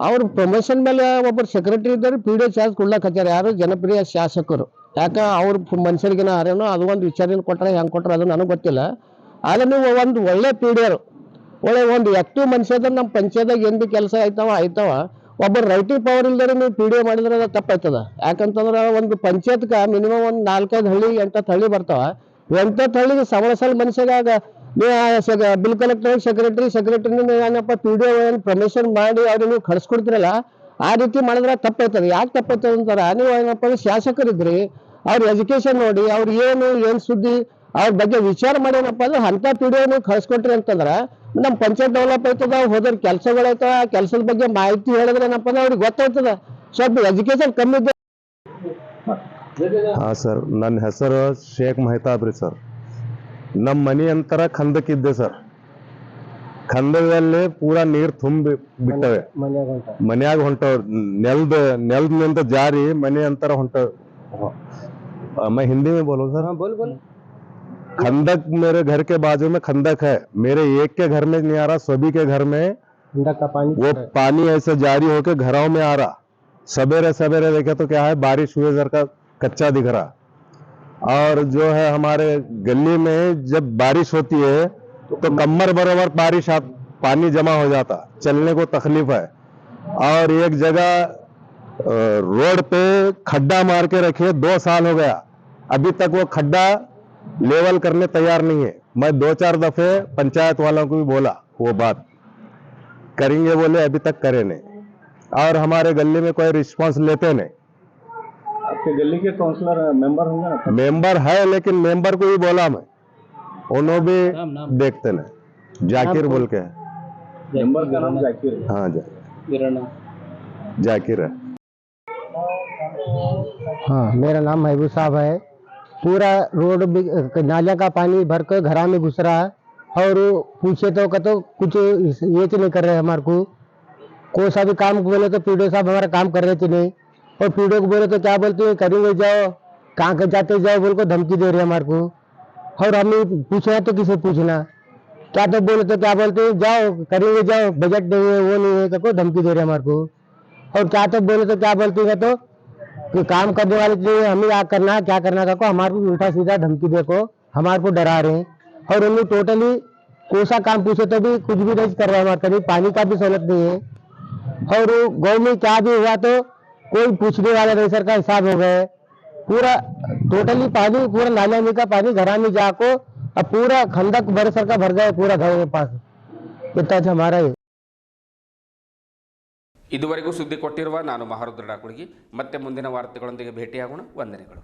ಅವ್ರ ಪ್ರಮೋಷನ್ ಮೇಲೆ ಒಬ್ಬರು ಸೆಕ್ರೆಟರಿ ಇದ್ದಾರೆ, PDO ಚಾರ್ಜ್ ಕೊಡ್ಲಕ್ಕೆ ಹಚ್ಚಾರ. ಯಾರು ಜನಪ್ರಿಯ ಶಾಸಕರು, ಯಾಕೆ ಅವ್ರ ಮನುಷ್ಯರಿಗಿನ ಹರೇನೋ ಅದು ಒಂದು ವಿಚಾರ ಕೊಟ್ಟರೆ ಹೆಂಗೆ ಕೊಟ್ಟರೆ ಅದು ನನಗೆ ಗೊತ್ತಿಲ್ಲ. ಆದರೆ ನೀವು ಒಂದು ಒಳ್ಳೆ PDO ಒಳ್ಳೆ ಒಂದು ಆ್ಯಕ್ಟಿವ್ ಮನುಷ್ಯ ಇದ್ರೆ ನಮ್ಮ ಪಂಚಾಯತ್ದಾಗ ಏನು ಭೀ ಕೆಲಸ ಆಯ್ತಾವ ಒಬ್ಬರು ರೈಟಿಂಗ್ ಪವರ್ ಇಲ್ದರೆ ನೀವು PDO ಮಾಡಿದ್ರೆ ಅದು ತಪ್ಪಾಯ್ತದ. ಯಾಕಂತಂದ್ರೆ ಒಂದು ಪಂಚಾಯತ್ಗೆ ಮಿನಿಮಮ್ ಒಂದು 4-5 ಹಳ್ಳಿ 8 ಹಳ್ಳಿ ಬರ್ತಾವ. 8 ಹಳ್ಳಿಗೆ ಸವಳ ಮನುಷ್ಯರಾಗ ನೀವು ಬಿಲ್ ಕಲೆಕ್ಟರ್ ಸೆಕ್ರೆಟರಿ ಏನಪ್ಪ PDO ಏನು ಪ್ರಮೋಷನ್ ಮಾಡಿ ಅವ್ರಿಗೆ ನೀವು ಕಳ್ಸ್ಕೊಡ್ತೀರಲ್ಲ, ಆ ರೀತಿ ಮಾಡಿದ್ರೆ ತಪ್ಪಾಯ್ತದೆ. ಯಾಕೆ ತಪ್ಪಾಯ್ತದೆ ಅಂತಾರೆ, ನೀವು ಏನಪ್ಪ ಶಾಸಕರಿದ್ರಿ, ಅವ್ರ ಎಜುಕೇಶನ್ ನೋಡಿ, ಅವ್ರು ಏನು ಸುದ್ದಿ ಅವ್ರ ಬಗ್ಗೆ ವಿಚಾರ ಮಾಡಿ ಏನಪ್ಪ ಅಂದ್ರೆ ಅಂಥ PDO ನೀವು ಕಳ್ಸ್ಕೊಟ್ರಿ ಅಂತಂದ್ರೆ ನಮ್ಮ ಪಂಚಾಯತ್ ಡೆವಲಪ್ ಆಯ್ತದ. ಹೋದ್ರೆ ಕೆಲಸಗಳಾಯ್ತವ, ಕೆಲಸದ ಬಗ್ಗೆ ಮಾಹಿತಿ ಹೇಳಿದ್ರೆ ಏನಪ್ಪ ಅಂದ್ರೆ ಅವ್ರಿಗೆ ಗೊತ್ತಾಯ್ತದ. ಸ್ವಲ್ಪ ಎಜುಕೇಶನ್ ಕಮ್ಮಿ ಇದೆ. ಹಾಂ ಸರ್, ನನ್ನ ಹೆಸರು ಶೇಖ್ ಮೆಹತಾಬ್ ರೀ ಸರ್. ನಮ್ಮ ಮನೆ ಅಂತರ ಖಂದಕ್ಕಿದ್ದೆ ಸರ್. ಖಂದದಲ್ಲಿ ಪೂರಾ ನೀರು ತುಂಬಿ ಬಿಟ್ಟವೆ, ಮನ್ಯಾಗ ಹೊಂಟವ, ನೆಲದಿಂದ ಜಾರಿ ಮನೆ ಅಂತರ ಹೊಂಟವ. मैं हिंदी में बोलो सर. बोल. खंदक मेरे घर के बाजू में खंदक है. मेरे एक के घर में नहीं आ रहा, सभी के घर में खंदक का पानी, वो पानी ऐसे जारी होके घरों में आ रहा. सवेरे देखे तो क्या है, बारिश हुए जर का कच्चा दिख रहा. और जो है हमारे गली में जब बारिश होती है तो कमर बराबर पानी जमा हो जाता, चलने को तकलीफ है. और एक जगह रोड पे खड्डा मार के रखे, 2 साल हो गया, अभी तक वो खड्डा लेवल करने तैयार नहीं है. मैं 2-4 दफे पंचायत वालों को भी बोला, वो बात करेंगे बोले, अभी तक करे नहीं. और हमारे गली में कोई रिस्पांस लेते नहीं. आपके गली के काउंसलर मेंबर होंगे ना? मेंबर है, लेकिन मेंबर को भी बोला मैं, उन्होंने भी देखते नहीं. जाकिर बोल के है मेंबर का नाम जाकिर. हाँ जाकिर है. हाँ, मेरा नाम महबूब साहब है. पूरा रोड नाले का पानी भर कर घरा में घुस रहा है. और पूछे तो कुछ ये नहीं कर रहे हमारे को. कोई सा भी काम बोले तो PDO साहब हमारा काम कर रहे थे नहीं. और PDO को बोले तो क्या बोलते हैं, करेंगे जाओ, कहाँ के जाते जाओ बोल को धमकी दे रहे हमारे को. और हमें पूछना तो किसे पूछना, क्या तो बोले तो क्या बोलते हैं, जाओ करेंगे जाओ, बजट नहीं है, वो नहीं है, तो धमकी दे रहे हमारे को. और क्या तो बोले तो क्या बोलते हैं, तो कि काम करने वाले चाहिए, हमें क्या करना का, हमारे को उल्टा सीधा धमकी देखो, हमारे को डरा रहे हैं. और उन्हें टोटली कोसा काम पूछे तो भी कुछ भी नहीं कर रहे हमारे, कभी पानी का भी सहूलत नहीं है. और गाँव में क्या भी हुआ तो कोई पूछने वाला नहीं, सर का हिसाब हो गए. पूरा टोटली पानी, पूरा नाले में का पानी घरा में जाको, अब पूरा खंदक भर सर का भर गए पूरा घर के पास. इतना हमारा है. ಇದುವರೆಗೂ ಸುದ್ದಿ ಕೊಟ್ಟಿರುವ ನಾನು ಮಹಾರುದ್ರ ಡಾಕುಳಗಿ. ಮತ್ತೆ ಮುಂದಿನ ವಾರ್ತೆಗಳೊಂದಿಗೆ ಭೇಟಿಯಾಗೋಣ. ವಂದನೆಗಳು.